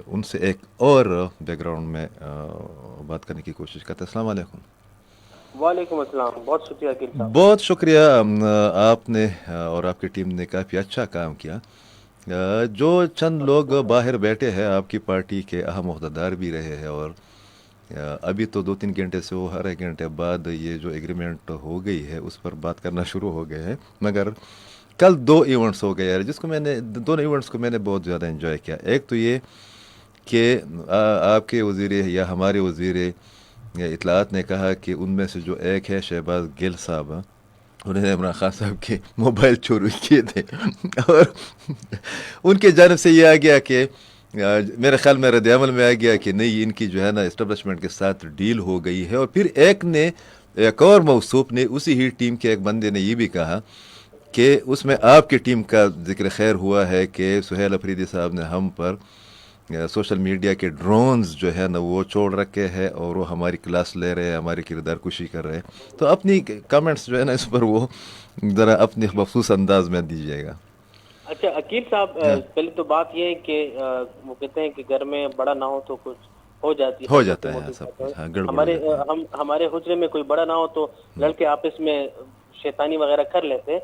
ان سے ایک اور بیک گراؤنڈ میں بات کرنے کی کوشش کرتے ہیں. السلام علیکم. وعلیکم السلام. بہت شکریہ عقیل صاحب. بہت شکریہ. آپ نے اور آپ کی ٹیم نے کافی اچھا کام کیا. جو چند لوگ باہر بیٹھے ہیں، آپ کی پارٹی کے اہم عہدیدار بھی رہے ہیں، اور ابھی تو 2-3 گھنٹے سے وہ ہر 1 گھنٹے بعد یہ جو ایگریمنٹ ہو گئی ہے اس پر بات کرنا شروع ہو گئے ہیں. مگر کل 2 ایونٹس ہو گئے جس کو میں نے، دونوں ایونٹس کو میں نے بہت زیادہ انجوائے کیا. ایک تو یہ کہ آپ کے وزیر یا ہمارے وزیر اطلاعات نے کہا کہ ان میں سے جو ایک ہے شہباز گل صاحب، انہوں نے عمران خان صاحب کے موبائل چوری کیے تھے اور ان کے جانب سے یہ آ گیا کہ میرے خیال میں رد عمل میں آ گیا کہ نہیں، ان کی جو ہے نا اسٹیبلشمنٹ کے ساتھ ڈیل ہو گئی ہے. اور پھر ایک اور موصوف نے، اسی ہی ٹیم کے ایک بندے نے یہ بھی کہا کہ اس میں آپ کی ٹیم کا ذکر خیر ہوا ہے کہ سہیل افریدی صاحب نے ہم پر سوشل میڈیا کے ڈرونز جو ہے نا وہ چھوڑ رکھے ہیں اور وہ ہماری کلاس لے رہے ہیں، ہماری کردار کشی کر رہے ہیں. تو اپنی کمنٹس جو ہے نا اس پر وہ ذرا اپنے مخصوص انداز میں دیجیے گا. اچھا عقیل صاحب، پہلے تو بات یہ ہے کہ وہ کہتے ہیں کہ گھر میں بڑا نہ ہو تو کچھ ہو جاتی ہے، ہو جاتا ہے سب کچھ. ہاں، گڑبڑ ہو جاتا ہے. ہمارے حجرے میں کوئی بڑا نہ ہو تو لڑکے آپس میں شیطانی وغیرہ کر لیتے.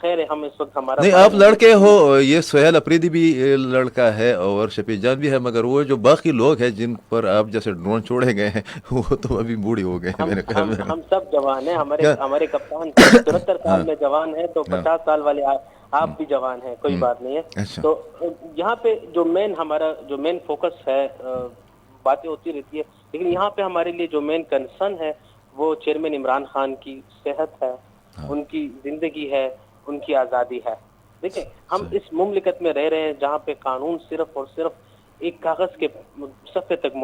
خیر ہے، ہم اس وقت ہمارا نہیں، آپ لڑکے ہو، یہ سہیل افریدی بھی لڑکا ہے اور شفیع جان بھی ہے، مگر وہ جو باقی لوگ ہیں جن پر آپ جیسے ڈرون چھوڑے گئے ہیں وہ تو ابھی بوڑھی ہو گئے ہیں میرے خیال میں. ہم سب جوان ہیں. ہمارے کپتان 74 سال میں جوان ہے، تو 50 سال والے آپ بھی جوان ہیں، کوئی بات نہیں ہے. تو یہاں پہ جو مین فوکس ہے، باتیں ہوتی رہتی ہے، لیکن یہاں پہ ہمارے لیے جو مین کنسرن ہے وہ چیئرمین عمران خان کی صحت ہے، ان کی زندگی ہے، ان کی آزادی ہے. دیکھیں، ہم اس مملکت میں رہ رہے ہیں جہاں پہ قانون صرف اور صرف ایک کاغذ کے صفحے تک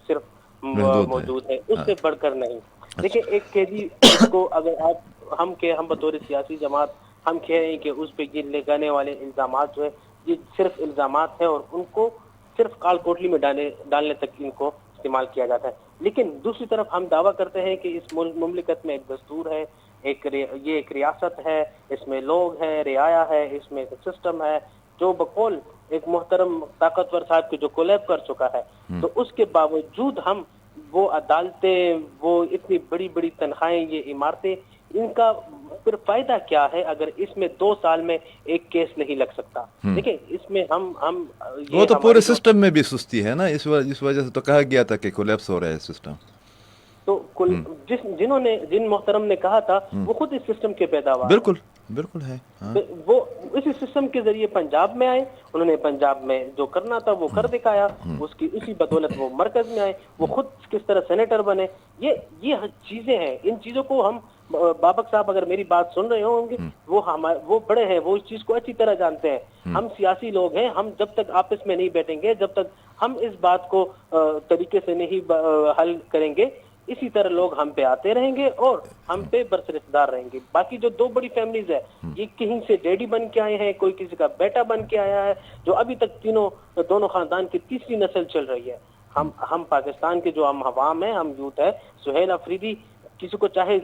صرف موجود ہے، اس سے بڑھ کر نہیں. دیکھیں، ایک قیدی کو اگر ہم بطور سیاسی جماعت ہم کہہ رہے ہیں کہ اس پہ یہ لگانے والے الزامات جو ہے یہ صرف الزامات ہیں اور ان کو صرف کال کوٹلی میں ڈالنے تک ان کو استعمال کیا جاتا ہے. لیکن دوسری طرف ہم دعویٰ کرتے ہیں کہ اس مملکت میں ایک دستور ہے، یہ ایک ریاست ہے، اس میں لوگ ہیں، رعایا ہے، اس میں ایک سسٹم ہے جو بقول ایک محترم طاقتور صاحب کے جو کولیب کر چکا ہے. تو اس کے باوجود ہم وہ عدالتیں، وہ اتنی بڑی بڑی تنخواہیں، یہ عمارتیں، ان کا پھر فائدہ کیا ہے اگر اس میں 2 سال میں ایک کیس نہیں لگ سکتا؟ دیکھیں، اس میں ہم وہ تو پورے سسٹم میں بھی سستی ہے نا، اس وجہ سے تو کہا گیا تھا کہ کولیپس ہو رہا ہے سسٹم. تو جن محترم نے کہا تھا وہ خود اس سسٹم کے پیداوار. بالکل ہے. وہ اسی سسٹم کے ذریعے پنجاب میں آئے، انہوں نے پنجاب میں جو کرنا تھا وہ کر دکھایا، اسی بدولت وہ مرکز میں آئے، وہ خود کس طرح سینیٹر بنے. یہ چیزیں ہیں، ان چیزوں کو ہم بابک صاحب اگر میری بات سن رہے ہوں گے، وہ بڑے ہیں، وہ اس چیز کو اچھی طرح جانتے ہیں. ہم سیاسی لوگ ہیں، ہم جب تک آپس میں نہیں بیٹھیں گے، جب تک ہم اس بات کو طریقے سے نہیں حل کریں گے، اسی طرح لوگ ہم پہ آتے رہیں گے اور ہم پہ برسرفدار رہیں گے. باقی جو 2 بڑی فیملیز ہے، یہ کہیں سے ڈیڈی بن کے آئے ہیں، کوئی کسی کا بیٹا بن کے آیا ہے، جو ابھی تک دونوں خاندان کی تیسری نسل چل رہی ہے. ہم پاکستان کے جو ہم عوام ہیں، ہم یوتھ ہے. سہیل افریدی کسی کو چاہے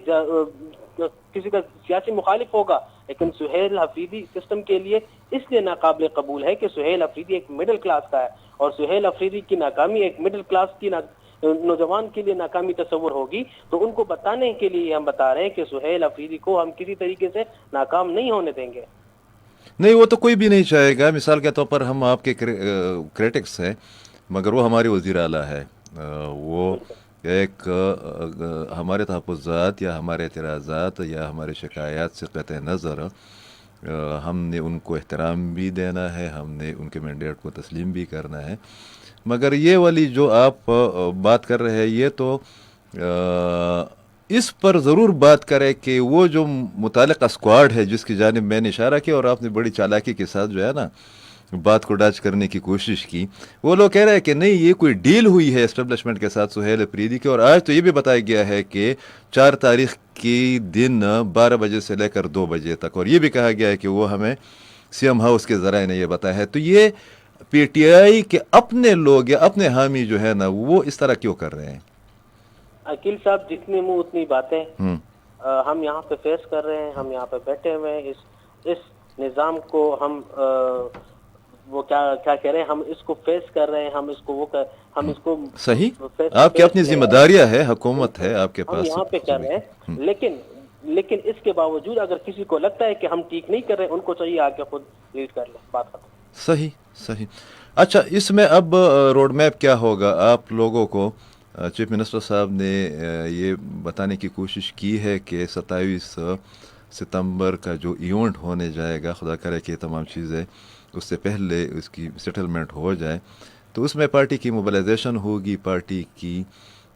کسی کا سیاسی مخالف ہوگا، لیکن سہیل افریدی سسٹم کے لیے اس لیے ناقابل قبول ہے کہ سہیل افریدی ایک مڈل کلاس کا ہے، اور سہیل افریدی کی ناکامی ایک مڈل کلاس کی نوجوان کے لیے ناکامی تصور ہوگی. تو ان کو بتانے کے لیے ہم بتا رہے ہیں کہ سہیل افریدی کو ہم کسی طریقے سے ناکام نہیں ہونے دیں گے. نہیں، وہ تو کوئی بھی نہیں چاہے گا. مثال کے طور پر ہم آپ کے کریٹکس ہیں، مگر وہ ہمارے وزیر اعلیٰ ہے. وہ ایک ہمارے تحفظات یا ہمارے اعتراضات یا ہمارے شکایات سے قطع نظر ہم نے ان کو احترام بھی دینا ہے، ہم نے ان کے مینڈیٹ کو تسلیم بھی کرنا ہے. مگر یہ والی جو آپ بات کر رہے ہیں، یہ تو اس پر ضرور بات کرے کہ وہ جو متعلقہ اسکواڈ ہے جس کی جانب میں نے اشارہ کیا، اور آپ نے بڑی چالاکی کے ساتھ جو ہے نا بات کو ڈاچ کرنے کی کوشش کی، وہ لوگ کہہ رہے ہیں کہ نہیں، یہ کوئی ڈیل ہوئی ہے اسٹیبلشمنٹ کے ساتھ سہیل افریدی کی. اور آج تو یہ بھی بتایا گیا ہے کہ 4 تاریخ کی دن 12 بجے سے لے کر 2 بجے تک، اور یہ بھی کہا گیا ہے کہ وہ ہمیں سی ایم ہاؤس کے ذرائع نے یہ بتایا ہے. تو یہ پی ٹی آئی کے اپنے لوگ یا اپنے حامی جو ہے نا وہ اس طرح کیوں کر رہے ہیں؟ عقیل صاحب، جتنی منہ اتنی باتیں. ہم یہاں پہ فیس کر رہے ہیں، ہم یہاں پہ بیٹھے ہوئے ہیں، اس نظام کو ہم وہ کیا کہہ رہے ہیں، ہم اس کو فیس کر رہے ہیں، ہم اس کو صحیح، آپ کی اپنی ذمہ داریاں ہے، حکومت ہے آپ کے پاس، ہم یہاں پہ کر رہے ہیں. لیکن اس کے باوجود اگر کسی کو لگتا ہے کہ ہم ٹھیک نہیں کر رہے، ان کو چاہیے آ کے خود لیڈ کر لیں. بات ختم. صحیح. اچھا، اس میں اب روڈ میپ کیا ہوگا؟ آپ لوگوں کو چیف منسٹر صاحب نے یہ بتانے کی کوشش کی ہے کہ 27 ستمبر کا جو ایونٹ ہونے جائے گا، خدا کرے کہ تمام چیزیں اس سے پہلے اس کی سیٹلمنٹ ہو جائے، تو اس میں پارٹی کی موبلائزیشن ہوگی، پارٹی کی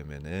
MNA,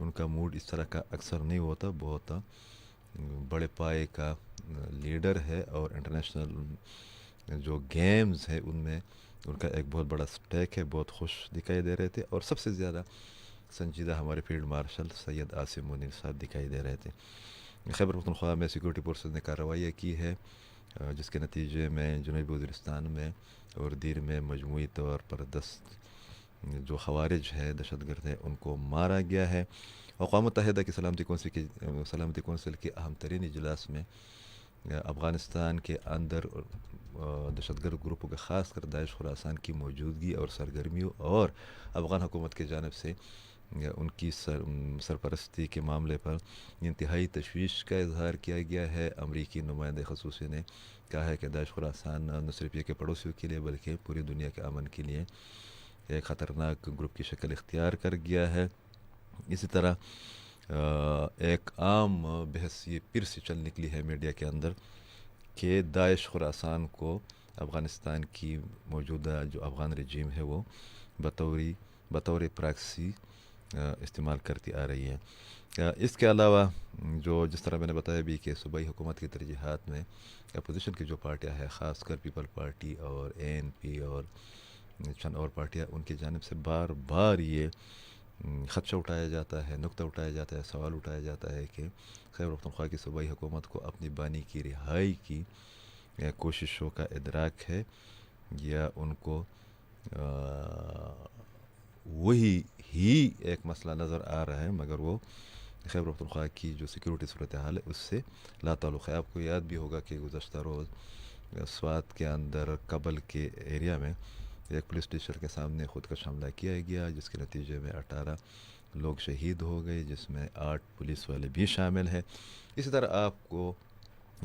ان کا موڈ اس طرح کا اکثر نہیں ہوتا. بہت بڑے پائے کا لیڈر ہے اور انٹرنیشنل جو گیمز ہے ان میں ان کا ایک بہت بڑا اسٹیک ہے. بہت خوش دکھائی دے رہے تھے اور سب سے زیادہ سنجیدہ ہمارے فیلڈ مارشل سید عاصم منیر صاحب دکھائی دے رہے تھے. خیبر پختونخوا میں سیکورٹی فورسز نے کارروائیاں کی ہے جس کے نتیجے میں جنوبی وزیرستان میں اور دیر میں مجموعی طور پر 10 جو خوارج ہے دہشت گرد ہیں ان کو مارا گیا ہے. اقوام متحدہ کی سلامتی کونسل کے اہم ترین اجلاس میں افغانستان کے اندر دہشت گرد گروپوں کے خاص کر داعش خراسان کی موجودگی اور سرگرمیوں اور افغان حکومت کی جانب سے ان کی سرپرستی کے معاملے پر انتہائی تشویش کا اظہار کیا گیا ہے. امریکی نمائندہ خصوصی نے کہا ہے کہ داعش خراسان نہ صرف یہ کہ پڑوسیوں کے لیے بلکہ پوری دنیا کے امن کے لیے ایک خطرناک گروپ کی شکل اختیار کر گیا ہے. اسی طرح ایک عام بحث یہ پھر سے چل نکلی ہے میڈیا کے اندر کہ داعش خراسان کو افغانستان کی موجودہ جو افغان رجیم ہے وہ بطور پراکسی استعمال کرتی آ رہی ہے. اس کے علاوہ جس طرح میں نے بتایا بھی کہ صوبائی حکومت کی ترجیحات میں اپوزیشن کی جو پارٹیاں ہیں خاص کر پیپل پارٹی اور ANP اور چند اور پارٹیاں ان کی جانب سے بار بار یہ خدشہ اٹھایا جاتا ہے, نقطہ اٹھایا جاتا ہے, سوال اٹھایا جاتا ہے کہ خیبر پختونخوا کی صوبائی حکومت کو اپنی بانی کی رہائی کی کوششوں کا ادراک ہے یا ان کو وہی ہی ایک مسئلہ نظر آ رہا ہے مگر وہ خیبر پختونخوا کی جو سیکیورٹی صورتحال ہے اس سے لا تعلق ہے. آپ کو یاد بھی ہوگا کہ گزشتہ روز سوات کے اندر قبل کے ایریا میں ایک پولیس اسٹیشن کے سامنے خودکش حملہ کیا گیا جس کے نتیجے میں 18 لوگ شہید ہو گئے جس میں 8 پولیس والے بھی شامل ہیں. اسی طرح آپ کو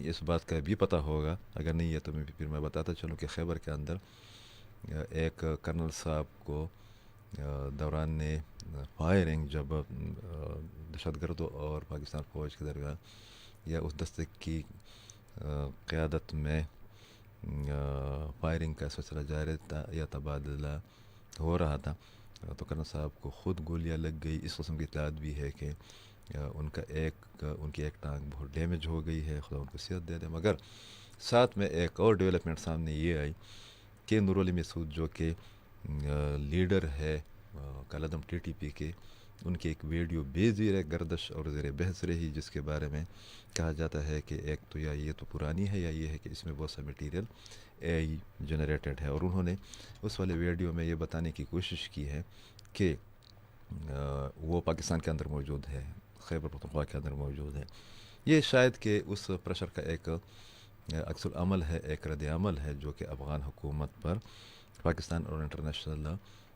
اس بات کا بھی پتہ ہوگا, اگر نہیں ہے تو پھر میں بتاتا چلوں کہ خیبر کے اندر ایک کرنل صاحب کو دوران فائرنگ جب دہشت گردوں اور پاکستان فوج کے درمیان یا اس دستے کی قیادت میں فائرنگ کا سلسلہ جاری تھا یا تبادلہ ہو رہا تھا تو کرنل صاحب کو خود گولیاں لگ گئی. اس قسم کی اطلاعات بھی ہے کہ ان کی ایک ٹانگ بہت ڈیمیج ہو گئی ہے, خدا ان کو صحت دے دے. مگر ساتھ میں ایک اور ڈیولپمنٹ سامنے یہ آئی کہ نور علی مسعود جو کہ لیڈر ہے کالعدم TTP کے, ان کی ایک ویڈیو بے زیر گردش اور زیر بحث رہی جس کے بارے میں کہا جاتا ہے کہ ایک تو یا یہ تو پرانی ہے یا یہ ہے کہ اس میں بہت سا میٹیریل AI جنریٹڈ ہے. اور انہوں نے اس والے ویڈیو میں یہ بتانے کی کوشش کی ہے کہ وہ پاکستان کے اندر موجود ہے, خیبر پختونخوا کے اندر موجود ہے. یہ شاید کہ اس پریشر کا ایک عکس العمل ہے, ایک رد عمل ہے جو کہ افغان حکومت پر پاکستان اور انٹرنیشنل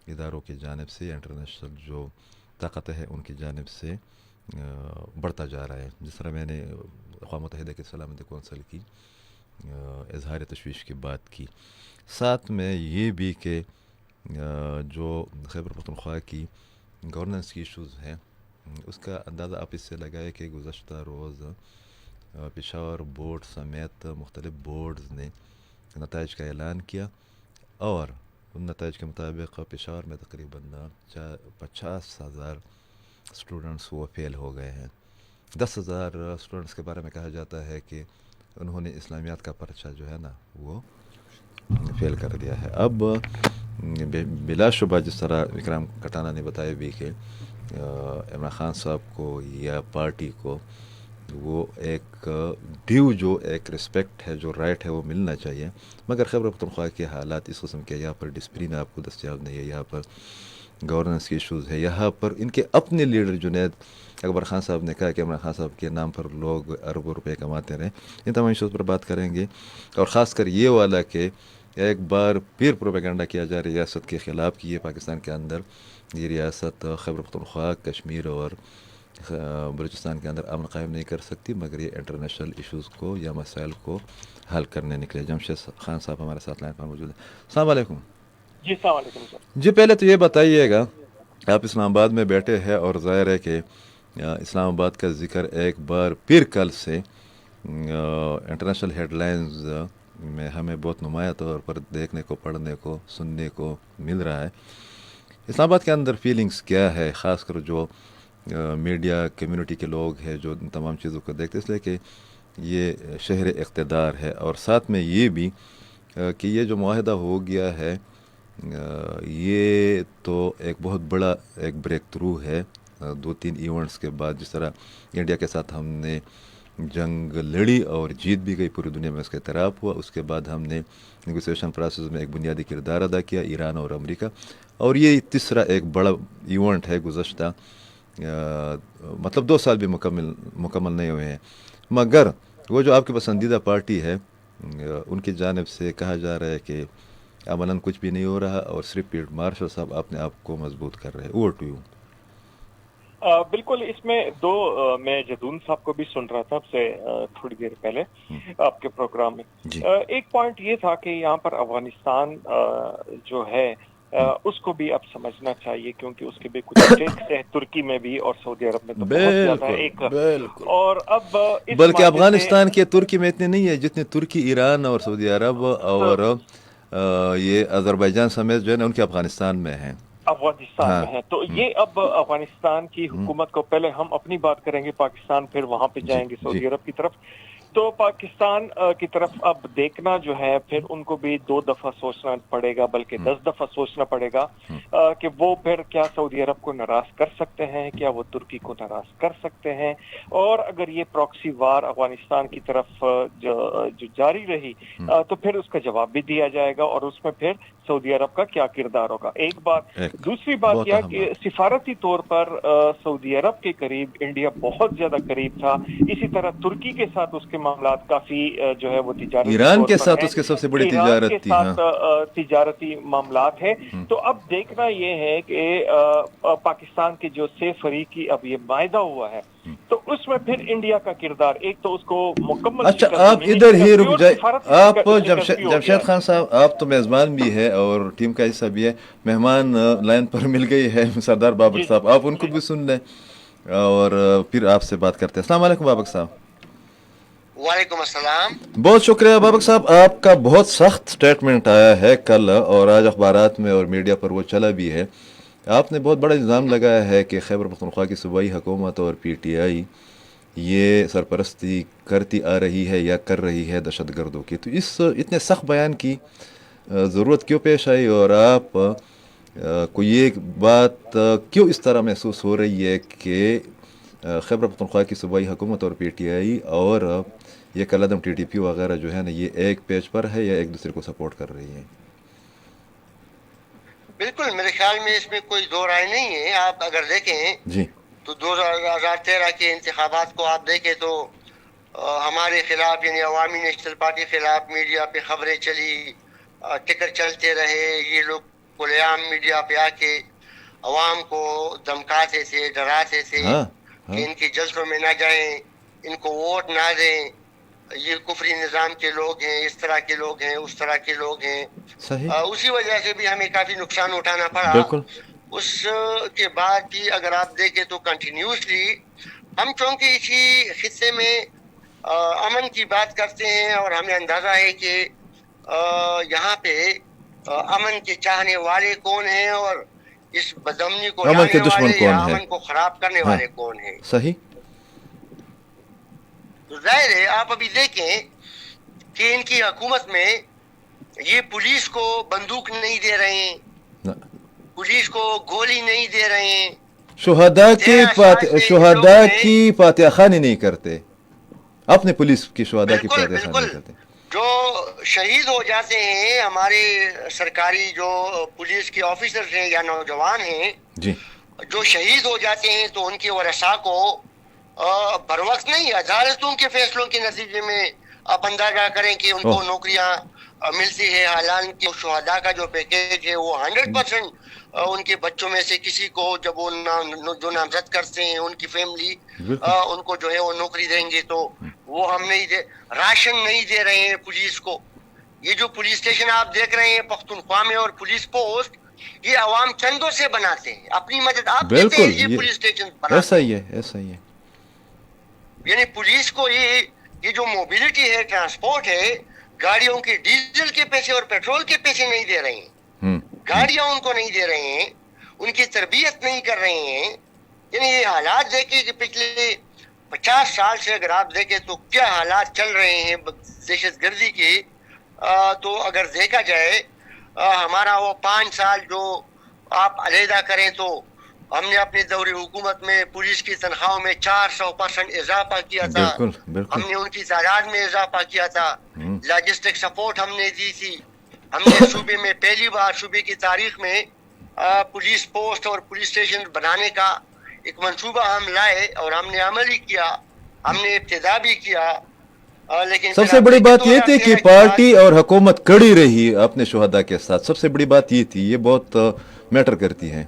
اداروں کی جانب سے, انٹرنیشنل جو طاقتیں ہیں ان کی جانب سے بڑھتا جا رہا ہے. جس طرح میں نے اقوام متحدہ کی سلامتی کونسل کی اظہار تشویش کی بات کی, ساتھ میں یہ بھی کہ جو خیبر پختونخوا کی گورننس کی ایشوز ہیں اس کا اندازہ آپ اس سے لگائے کہ گزشتہ روز پشاور بورڈ سمیت مختلف بورڈز نے نتائج کا اعلان کیا اور ان نتائج کے مطابق پشاور میں تقریباً 50,000 اسٹوڈنٹس وہ فیل ہو گئے ہیں. 10,000 اسٹوڈنٹس کے بارے میں کہا جاتا ہے کہ انہوں نے اسلامیات کا پرچہ جو ہے نا وہ فیل کر دیا ہے. اب بلا شبہ جس طرح اکرام کٹانہ نے بتایا بھی کہ عمران خان صاحب کو یا پارٹی کو وہ ایک ڈیو جو ایک رسپیکٹ ہے جو رائٹ ہے وہ ملنا چاہیے, مگر خیبر پختونخوا کے حالات اس قسم کے, یہاں پر ڈسپلن آپ کو دستیاب نہیں ہے, یہاں پر گورننس کی ایشوز ہے, یہاں پر ان کے اپنے لیڈر جنید اکبر خان صاحب نے کہا کہ عمران خان صاحب کے نام پر لوگ اربوں روپے کماتے رہیں. ان تمام ایشوز پر بات کریں گے اور خاص کر یہ والا کہ ایک بار پھر پروپیگنڈا کیا جا رہا ہے ریاست کے خلاف کہ یہ پاکستان کے اندر یہ ریاست خیبر پختونخوا, کشمیر اور بلوچستان کے اندر امن قائم نہیں کر سکتی مگر یہ انٹرنیشنل ایشوز کو یا مسائل کو حل کرنے نکلے. جمشید خان صاحب ہمارے ساتھ لائن پر موجود ہیں. السلام علیکم. جی السلام علیکم سر. جی پہلے تو یہ بتائیے گا, آپ اسلام آباد میں بیٹھے ہیں اور ظاہر ہے کہ اسلام آباد کا ذکر ایک بار پھر کل سے انٹرنیشنل ہیڈ لائنز میں ہمیں بہت نمایاں طور پر دیکھنے کو, پڑھنے کو, سننے کو مل رہا ہے. اسلام آباد کے اندر فیلنگز کیا ہے, خاص کر جو میڈیا کمیونٹی کے لوگ ہیں جو ان تمام چیزوں کو دیکھتے، اس لیے کہ یہ شہر اقتدار ہے، اور ساتھ میں یہ بھی کہ یہ جو معاہدہ ہو گیا ہے یہ تو ایک بہت بڑا ایک بریک تھرو ہے 2-3 ایونٹس کے بعد. جس طرح انڈیا کے ساتھ ہم نے جنگ لڑی اور جیت بھی گئی، پوری دنیا میں اس کا اعتراف ہوا، اس کے بعد ہم نے نیگوسیشن پروسیس میں ایک بنیادی کردار ادا کیا، ایران اور امریکہ. اور یہ تیسرا ایک بڑا ایونٹ ہے گزشتہ مطلب 2 سال بھی مکمل نہیں ہوئے ہیں. مگر وہ جو آپ کی پسندیدہ پارٹی ہے ان کی جانب سے کہا جا رہا ہے کہ عملاً کچھ بھی نہیں ہو رہا اور صرف فیلڈ مارشل صاحب اپنے آپ کو مضبوط کر رہے ہیں. Over to you. بالکل، اس میں دو میں جدون صاحب کو بھی سن رہا تھا اب سے تھوڑی دیر پہلے آپ کے پروگرام میں. ایک پوائنٹ یہ تھا کہ یہاں پر افغانستان جو ہے اس کو بھی اب سمجھنا چاہیے، کیونکہ اس کے بھی کچھ اسٹیکس ہیں ترکی میں بھی اور سعودی عرب میں تو بہت زیادہ ایک. اور اب بلکہ افغانستان کے ترکی میں اتنے نہیں ہے جتنے ترکی، ایران اور سعودی عرب اور یہ آذربائیجان سمیت جو ہے نا ان کے افغانستان میں ہیں. افغانستان میں ہے. تو یہ اب افغانستان کی حکومت کو، پہلے ہم اپنی بات کریں گے پاکستان، پھر وہاں پہ جائیں گے سعودی عرب کی طرف. تو پاکستان کی طرف اب دیکھنا جو ہے پھر ان کو بھی 2 دفعہ سوچنا پڑے گا، بلکہ 10 دفعہ سوچنا پڑے گا کہ وہ پھر کیا سعودی عرب کو ناراض کر سکتے ہیں، کیا وہ ترکی کو ناراض کر سکتے ہیں. اور اگر یہ پراکسی وار افغانستان کی طرف جو جاری رہی تو پھر اس کا جواب بھی دیا جائے گا، اور اس میں پھر سعودی عرب کا کیا کردار ہوگا. ایک بات. دوسری بات یہ کہ سفارتی طور پر سعودی عرب کے قریب انڈیا بہت زیادہ قریب تھا. اسی طرح ترکی کے ساتھ اس کے معاملات کافی جو ہے وہ تجارتی، ایران کے ساتھ اس کے سب سے بڑی تجارت کے ساتھ تجارتی معاملات ہے. تو اب دیکھنا یہ ہے کہ پاکستان کے جو سے فریقی اب یہ معاہدہ ہوا ہے تو اس میں پھر انڈیا کا کردار، ایک تو اس کو مکمل. اچھا آپ ادھر ہی رک جائے. آپ جمشید خان صاحب آپ تو میزبان بھی ہے اور ٹیم کا حصہ بھی ہے. مہمان لائن پر مل گئی ہے سردار بابک صاحب، آپ ان کو بھی سن لیں اور پھر آپ سے بات کرتے ہیں. السلام علیکم بابک صاحب. وعلیکم السلام. بہت شکریہ بابک صاحب. آپ کا بہت سخت سٹیٹمنٹ آیا ہے کل اور آج اخبارات میں اور میڈیا پر وہ چلا بھی ہے. آپ نے بہت بڑا الزام لگایا ہے کہ خیبر پختونخوا کی صوبائی حکومت اور پی ٹی آئی یہ سرپرستی کرتی آ رہی ہے یا کر رہی ہے دہشت گردوں کی. تو اس اتنے سخت بیان کی ضرورت کیوں پیش آئی، اور آپ کو یہ بات کیوں اس طرح محسوس ہو رہی ہے کہ خیبر پختونخوا کی صوبائی حکومت اور پی ٹی آئی اور یہ کالعدم ٹی ٹی پی وغیرہ جو ہے نا یہ ایک پیج پر ہے یا ایک دوسرے کو سپورٹ کر رہی ہے؟ بالکل، میرے خیال میں اس میں کوئی دو رائے نہیں ہے. آپ اگر دیکھیں جی تو 2013 کے انتخابات کو آپ دیکھیں تو ہمارے خلاف یعنی عوامی نیشنل پارٹی خلاف میڈیا پہ خبریں چلی، ٹکر چلتے رہے. یہ لوگ کھلے عام میڈیا پہ آ کے عوام کو دھمکاتے تھے، ڈراتے تھے کہ ان کے جلسوں میں نہ جائیں، ان کو ووٹ نہ دیں، یہ کفری نظام کے لوگ ہیں، اس طرح کے لوگ ہیں، اس طرح کے لوگ ہیں. اسی وجہ سے بھی ہمیں کافی نقصان اٹھانا پڑا. اس کے بعد بھی اگر آپ دیکھیں تو کنٹینیوسلی ہم چونکہ اسی خطے میں امن کی بات کرتے ہیں اور ہمیں اندازہ ہے کہ یہاں پہ امن کے چاہنے والے کون ہیں اور اس بدامنی کو لانے والے یا امن کو خراب کرنے والے کون ہیں. صحیح. تو ظاہر ہے آپ ابھی دیکھیں کہ ان کی حکومت میں یہ پولیس کو بندوق نہیں دے رہے ہیں، پولیس کو گولی نہیں دے رہے ہیں، شہداء کی فاتحہ خوانی نہیں کرتے، اپنے پولیس کی شہداء کی فاتحہ خوانی نہیں کرتے. جو شہید ہو جاتے ہیں ہمارے سرکاری جو پولیس کے آفیسرز ہیں یا نوجوان ہیں جی، جو شہید ہو جاتے ہیں تو ان کے ورثاء کو بروقت نہیں، عدالتوں کے فیصلوں کے نتیجے میں آپ اندازہ کریں کہ ان کو نوکریاں ملتی ہے. حالانکہ شہداء کا جو پیکیج ہے وہ 100% ان کے بچوں میں سے کسی کو جب وہ جو نامزد کرتے ہیں ان کی فیملی ان کو جو ہے وہ نوکری دیں گے تو وہ ہم نہیں دے. راشن نہیں دے رہے ہیں پولیس کو. یہ جو پولیس اسٹیشن آپ دیکھ رہے ہیں پختونخوا میں اور پولیس پوسٹ یہ عوام چندوں سے بناتے ہیں، اپنی مدد آپ دیتے ہیں یہ پولیس اسٹیشن بناتے ہیں. ایسا ہی ہے. یعنی پولیس کو یہ جو موبلٹی ہے، ٹرانسپورٹ ہے، گاڑیوں کے ڈیزل کے پیسے اور پیٹرول کے پیسے نہیں دے رہے ہیں، گاڑیاں ان کو نہیں دے رہے ہیں، ان کی تربیت نہیں کر رہے ہیں. یعنی یہ حالات دیکھیں کہ پچھلے 50 سال سے اگر آپ دیکھیں تو کیا حالات چل رہے ہیں دہشت گردی کے. تو اگر دیکھا جائے ہمارا وہ 5 سال جو آپ علیحدہ کریں تو ہم نے اپنے دور حکومت میں پولیس کی تنخواہوں میں 400% اضافہ کیا تھا. ہم نے ان کی تعداد میں اضافہ کیا تھا. لاجسٹک سپورٹ ہم نے دی تھی. ہم نے صوبے میں پہلی بار صوبے کی تاریخ میں پولیس پوسٹ اور پولیس اسٹیشن بنانے کا ایک منصوبہ ہم لائے اور ہم نے عملی کیا. ہم نے ابتدا بھی کیا. لیکن سب سے بڑی بات یہ تھی کہ پارٹی اور حکومت کڑی رہی اپنے شہداء کے ساتھ. سب سے بڑی بات یہ تھی, یہ بہت میٹر کرتی ہے.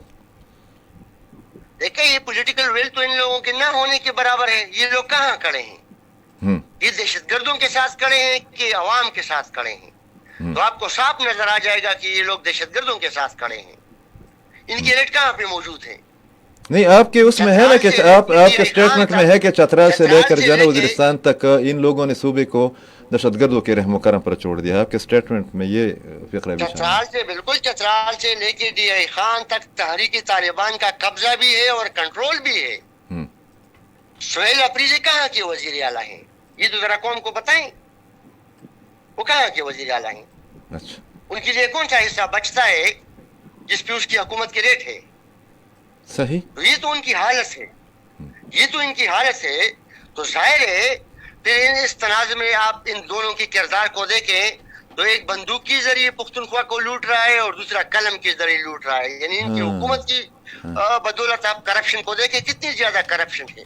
دیکھیں یہ پولیٹیکل ول تو ان لوگوں کے نہ ہونے کے برابر ہے. یہ لوگ کہاں کھڑے ہیں؟ یہ دہشت گردوں کے ساتھ کھڑے ہیں کہ عوام کے ساتھ کھڑے ہیں؟ تو آپ کو صاف نظر آ جائے گا کہ یہ لوگ دہشت گردوں کے ساتھ کھڑے ہیں. ان کے ریٹ کہاں پہ موجود ہیں؟ نہیں, آپ کے اس میں ہے نا کہ آپ کے اسٹیٹمنٹ میں ہے کہ چترال سے لے کر جانا وزیرستان تک ان لوگوں نے صوبے کو دہشت گردوں کے رحم و کرم پر چھوڑ دیا. آپ کے اسٹیٹمنٹ میں یہ فقرہ بھی چترال سے بالکل چترال سے لے کے ڈی آئی خان تک تحریک طالبان کا قبضہ بھی ہے اور کنٹرول بھی ہے. سہیل افریدی کہاں کے وزیر اعلیٰ ہیں؟ یہ تو ذرا قوم کو بتائیں, وہ کہاں کے وزیر اعلیٰ ہیں؟ ان کے لیے کون سا حصہ بچتا ہے جس پہ اس کی حکومت کے ریٹ ہے؟ صحیح. تو یہ تو ان کی حالت ہے, یہ تو ان کی حالت ہے. تو ظاہر ہے پھر اس تنازع میں آپ ان دونوں کی کردار کو دیکھیں تو ایک بندوق کے ذریعے پختونخوا کو لوٹ رہا ہے اور دوسرا قلم کے ذریعے لوٹ رہا ہے. یعنی ان کی حکومت کی بدولت آپ کرپشن کو دیکھیں, کتنی زیادہ کرپشن ہے.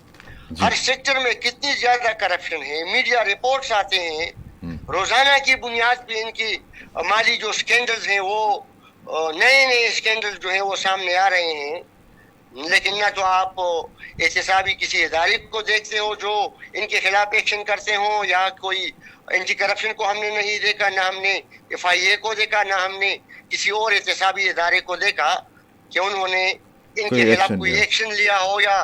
ہر سیکٹر میں کتنی زیادہ کرپشن ہے. میڈیا رپورٹس آتے ہیں روزانہ کی بنیاد پہ ان کی مالی جو سکینڈلز ہیں وہ نئے سکینڈل جو ہیں وہ سامنے آ رہے ہیں. لیکن نہ تو آپ احتسابی کسی ادارے کو دیکھتے ہو جو ان کے خلاف ایکشن کرتے ہوں, یا کوئی اینٹی کرپشن کو ہم نے نہیں دیکھا, نہ ہم نے FIA کو دیکھا, نہ ہم نے کسی اور احتسابی ادارے کو دیکھا کہ انہوں نے ان کے خلاف کوئی ایکشن لیا ہو یا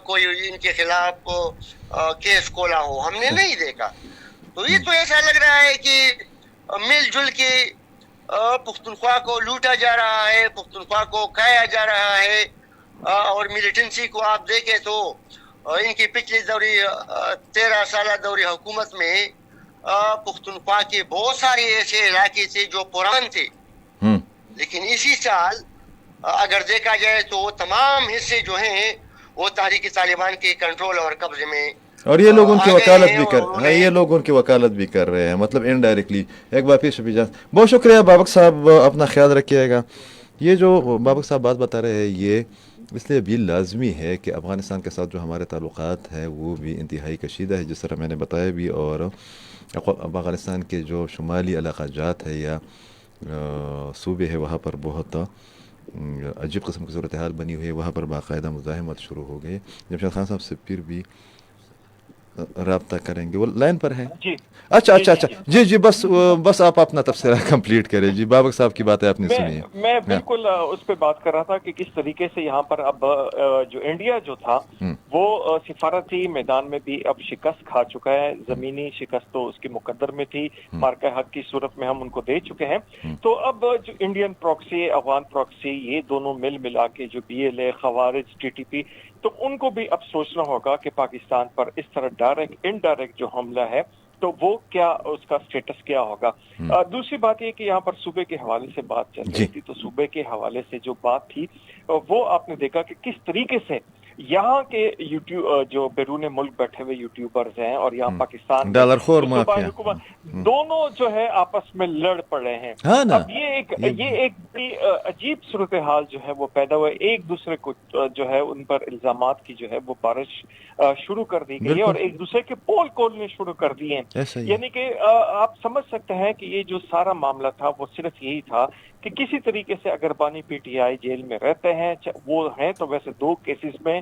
کوئی ان کے خلاف کیس کھولا ہو. ہم نے نہیں دیکھا. تو یہ تو ایسا لگ رہا ہے کہ مل جل کے پختونخوا کو لوٹا جا رہا ہے, پختونخوا کو کھایا جا رہا ہے. اور ملیٹنسی کو آپ دیکھیں تو ان کی پچھلی 13 سالہ دوری حکومت میں پختونخوا کے بہت سارے ایسے علاقے تھے جو پران تھے, لیکن اسی سال اگر دیکھا جائے تو وہ تمام حصے جو ہیں وہ تحریک طالبان کے کنٹرول اور قبضے میں. اور یہ لوگ ان کی وکالت بھی یہ لوگ ان کی وکالت بھی کر رہے ہیں, مطلب انڈائریکٹلی. ایک بار پھر شفیع جان بہت شکریہ. بابک صاحب اپنا خیال رکھیے گا. یہ جو بابک صاحب بات بتا رہے ہیں یہ اس لیے بھی لازمی ہے کہ افغانستان کے ساتھ جو ہمارے تعلقات ہیں وہ بھی انتہائی کشیدہ ہے, جس طرح میں نے بتایا بھی. اور افغانستان کے جو شمالی علاقہ جات ہے یا صوبے ہے وہاں پر بہت عجیب قسم کی صورتحال بنی ہوئی ہے. وہاں پر باقاعدہ مزاحمت شروع ہو گئی. جمشید خان صاحب سے پھر بھی رابطہ کریں گے, وہ لائن پر ہیں. اچھا جی بس آپ اپنا تبصرہ کمپلیٹ کریں. جی بابک صاحب کی باتیں آپ نے سنی ہیں. میں بالکل اس پہ بات کر رہا تھا کہ کس طریقے سے یہاں پر اب جو انڈیا جو تھا وہ سفارتی میدان میں بھی اب شکست کھا چکا ہے. زمینی شکست تو اس کے مقدر میں تھی, مارکہ حق کی صورت میں ہم ان کو دے چکے ہیں. تو اب جو انڈین پراکسی, افغان پراکسی, یہ دونوں ملا کے جو BLA, خوارج, TTP, تو ان کو بھی اب سوچنا ہوگا کہ پاکستان پر اس طرح ڈائریکٹ انڈائریکٹ جو حملہ ہے تو وہ کیا, اس کا سٹیٹس کیا ہوگا. دوسری بات یہ کہ یہاں پر صوبے کے حوالے سے بات چل رہی تھی, تو صوبے کے حوالے سے جو بات تھی وہ آپ نے دیکھا کہ کس طریقے سے یہاں کے جو بیرون ملک بیٹھے ہوئے یوٹیوبرز ہیں اور یہاں پاکستان ڈالر خور مافیا دونوں جو ہے آپس میں لڑ پڑ رہے ہیں. اب یہ ایک بڑی عجیب صورتحال جو ہے وہ پیدا ہوا. ایک دوسرے کو جو ہے ان پر الزامات کی جو ہے وہ بارش شروع کر دی گئی ہے اور ایک دوسرے کے پول کھولنے شروع کر دیے ہیں. یعنی کہ آپ سمجھ سکتے ہیں کہ یہ جو سارا معاملہ تھا وہ صرف یہی تھا کہ کسی طریقے سے اگر بانی PTI جیل میں رہتے ہیں, وہ ہیں تو ویسے 2 کیسز میں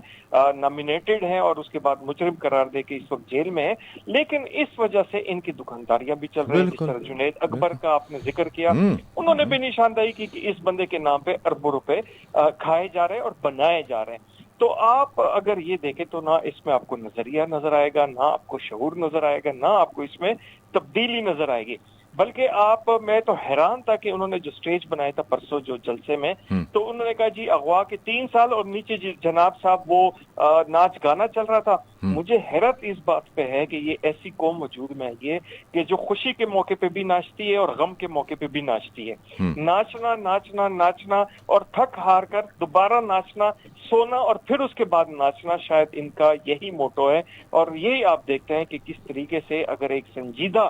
نامینیٹڈ ہیں اور اس کے بعد مجرم قرار دے کے اس وقت جیل میں ہیں, لیکن اس وجہ سے ان کی دکانداریاں بھی چل رہی ہیں. جس طرح جنید اکبر کا آپ نے ذکر کیا, انہوں نے بھی نشاندہی کی کہ اس بندے کے نام پہ اربوں روپے کھائے جا رہے ہیں اور بنائے جا رہے ہیں. تو آپ اگر یہ دیکھیں تو نہ اس میں آپ کو نظریہ نظر آئے گا, نہ آپ کو شعور نظر آئے گا, نہ آپ کو اس میں تبدیلی نظر آئے گی. بلکہ میں تو حیران تھا کہ انہوں نے جو سٹیج بنایا تھا پرسوں جو جلسے میں، تو انہوں نے کہا جی اغوا کے 3 سال اور نیچے جناب صاحب وہ ناچ گانا چل رہا تھا. مجھے حیرت اس بات پہ ہے کہ یہ ایسی قوم وجود میں ہے یہ کہ جو خوشی کے موقع پہ بھی ناچتی ہے اور غم کے موقع پہ بھی ناچتی ہے. ناچنا ناچنا ناچنا اور تھک ہار کر دوبارہ ناچنا، سونا اور پھر اس کے بعد ناچنا، شاید ان کا یہی موٹو ہے. اور یہی آپ دیکھتے ہیں کہ کس طریقے سے اگر ایک سنجیدہ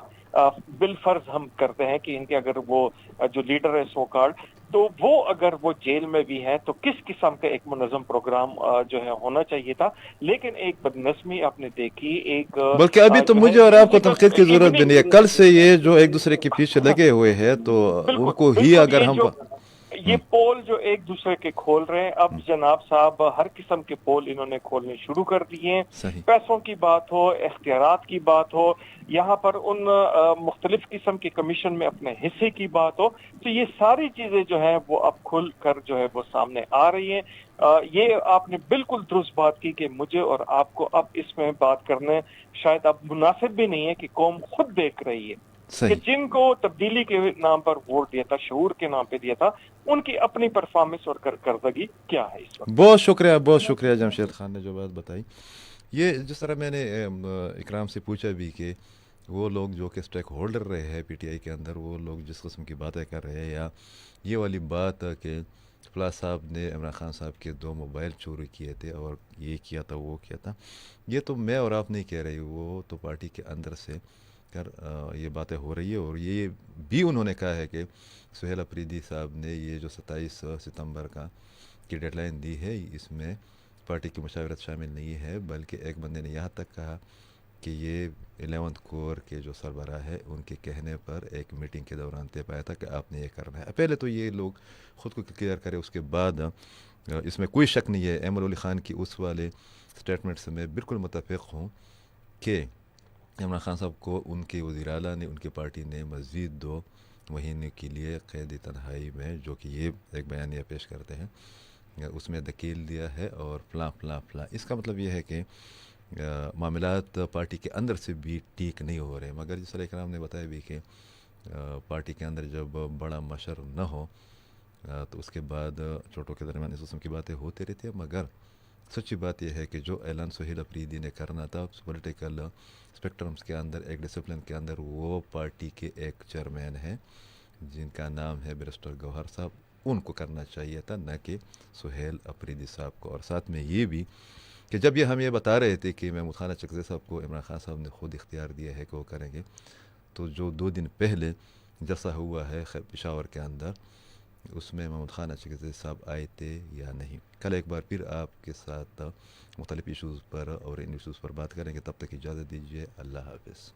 بالفرض ہم کرتے ہیں کہ ان کے اگر وہ جو لیڈر ہے سو کارڈ، تو وہ اگر وہ جیل میں بھی ہے تو کس قسم کا ایک منظم پروگرام جو ہے ہونا چاہیے تھا. لیکن ایک بدنظمی آپ نے دیکھی، ایک بلکہ ابھی تو مجھے اور آپ کو تنقید کی ضرورت بھی نہیں ہے. کل سے یہ جو ایک دوسرے کے پیچھے لگے ہوئے ہیں تو ان کو ہی اگر ہم یہ پول جو ایک دوسرے کے کھول رہے ہیں، اب جناب صاحب ہر قسم کے پول انہوں نے کھولنے شروع کر دیے ہیں. پیسوں کی بات ہو، اختیارات کی بات ہو، یہاں پر ان مختلف قسم کے کمیشن میں اپنے حصے کی بات ہو، تو یہ ساری چیزیں جو ہیں وہ اب کھل کر جو ہے وہ سامنے آ رہی ہیں. یہ آپ نے بالکل درست بات کی کہ مجھے اور آپ کو اب اس میں بات کرنے شاید اب مناسب بھی نہیں ہے کہ قوم خود دیکھ رہی ہے کہ جن کو تبدیلی کے نام پر ووٹ دیا تھا، شعور کے نام پہ دیا تھا، ان کی اپنی پرفارمنس اور کارکردگی کیا ہے اس وقت. بہت شکریہ جمشید خان نے جو بات بتائی. یہ جس طرح میں نے اکرام سے پوچھا بھی کہ وہ لوگ جو کہ اسٹیک ہولڈر رہے ہیں پی ٹی آئی کے اندر، وہ لوگ جس قسم کی باتیں کر رہے ہیں، یا یہ والی بات کہ فلاں صاحب نے عمران خان صاحب کے 2 موبائل چوری کیے تھے اور یہ کیا تھا وہ کیا تھا، یہ تو میں اور آپ نہیں کہہ رہی، وہ تو پارٹی کے اندر سے کر یہ باتیں ہو رہی ہے. اور یہ بھی انہوں نے کہا ہے کہ سہیل اپریدی صاحب نے یہ جو 27 ستمبر کی ڈیڈ لائن دی ہے، اس میں پارٹی کی مشاورت شامل نہیں ہے، بلکہ ایک بندے نے یہاں تک کہا کہ یہ 11 کور کے جو سربراہ ہے ان کے کہنے پر ایک میٹنگ کے دوران طے پایا تھا کہ آپ نے یہ کرنا ہے. پہلے تو یہ لوگ خود کو کلیئر کرے، اس کے بعد اس میں کوئی شک نہیں ہے. احمد علی خان کی اس والے سٹیٹمنٹ سے میں بالکل متفق ہوں کہ عمران خان صاحب کو ان کے وزیر اعلیٰ نے، ان کی پارٹی نے مزید 2 مہینے کے لیے قید تنہائی میں، جو کہ یہ ایک بیانیہ پیش کرتے ہیں، اس میں دھکیل دیا ہے اور فلاں فلاں فلاں. اس کا مطلب یہ ہے کہ معاملات پارٹی کے اندر سے بھی ٹھیک نہیں ہو رہے. مگر جس طرح اکرام نے بتایا بھی کہ پارٹی کے اندر جب بڑا مشر نہ ہو تو اس کے بعد چھوٹوں کے درمیان اس قسم کی باتیں ہوتی رہتی ہیں. مگر سچی بات یہ ہے کہ جو اعلان سہیل اپریدی نے کرنا تھا پولیٹیکل اسپیکٹرمس کے اندر، ایک ڈسپلن کے اندر، وہ پارٹی کے ایک چیئرمین ہیں جن کا نام ہے بیرسٹر گوہر صاحب، ان کو کرنا چاہیے تھا، نہ کہ سہیل اپریدی صاحب کو. اور ساتھ میں یہ بھی کہ جب ہم یہ بتا رہے تھے کہ محمود خان چکزے صاحب کو عمران خان صاحب نے خود اختیار دیا ہے کہ وہ کریں گے، تو جو 2 دن پہلے جلسہ ہوا ہے پشاور کے اندر، اس میں محمود خان چکزے صاحب آئے تھے یا نہیں. کل ایک بار پھر آپ کے ساتھ مختلف ایشوز پر اور ان ایشوز پر بات کریں گے. تب تک اجازت دیجیے. اللہ حافظ.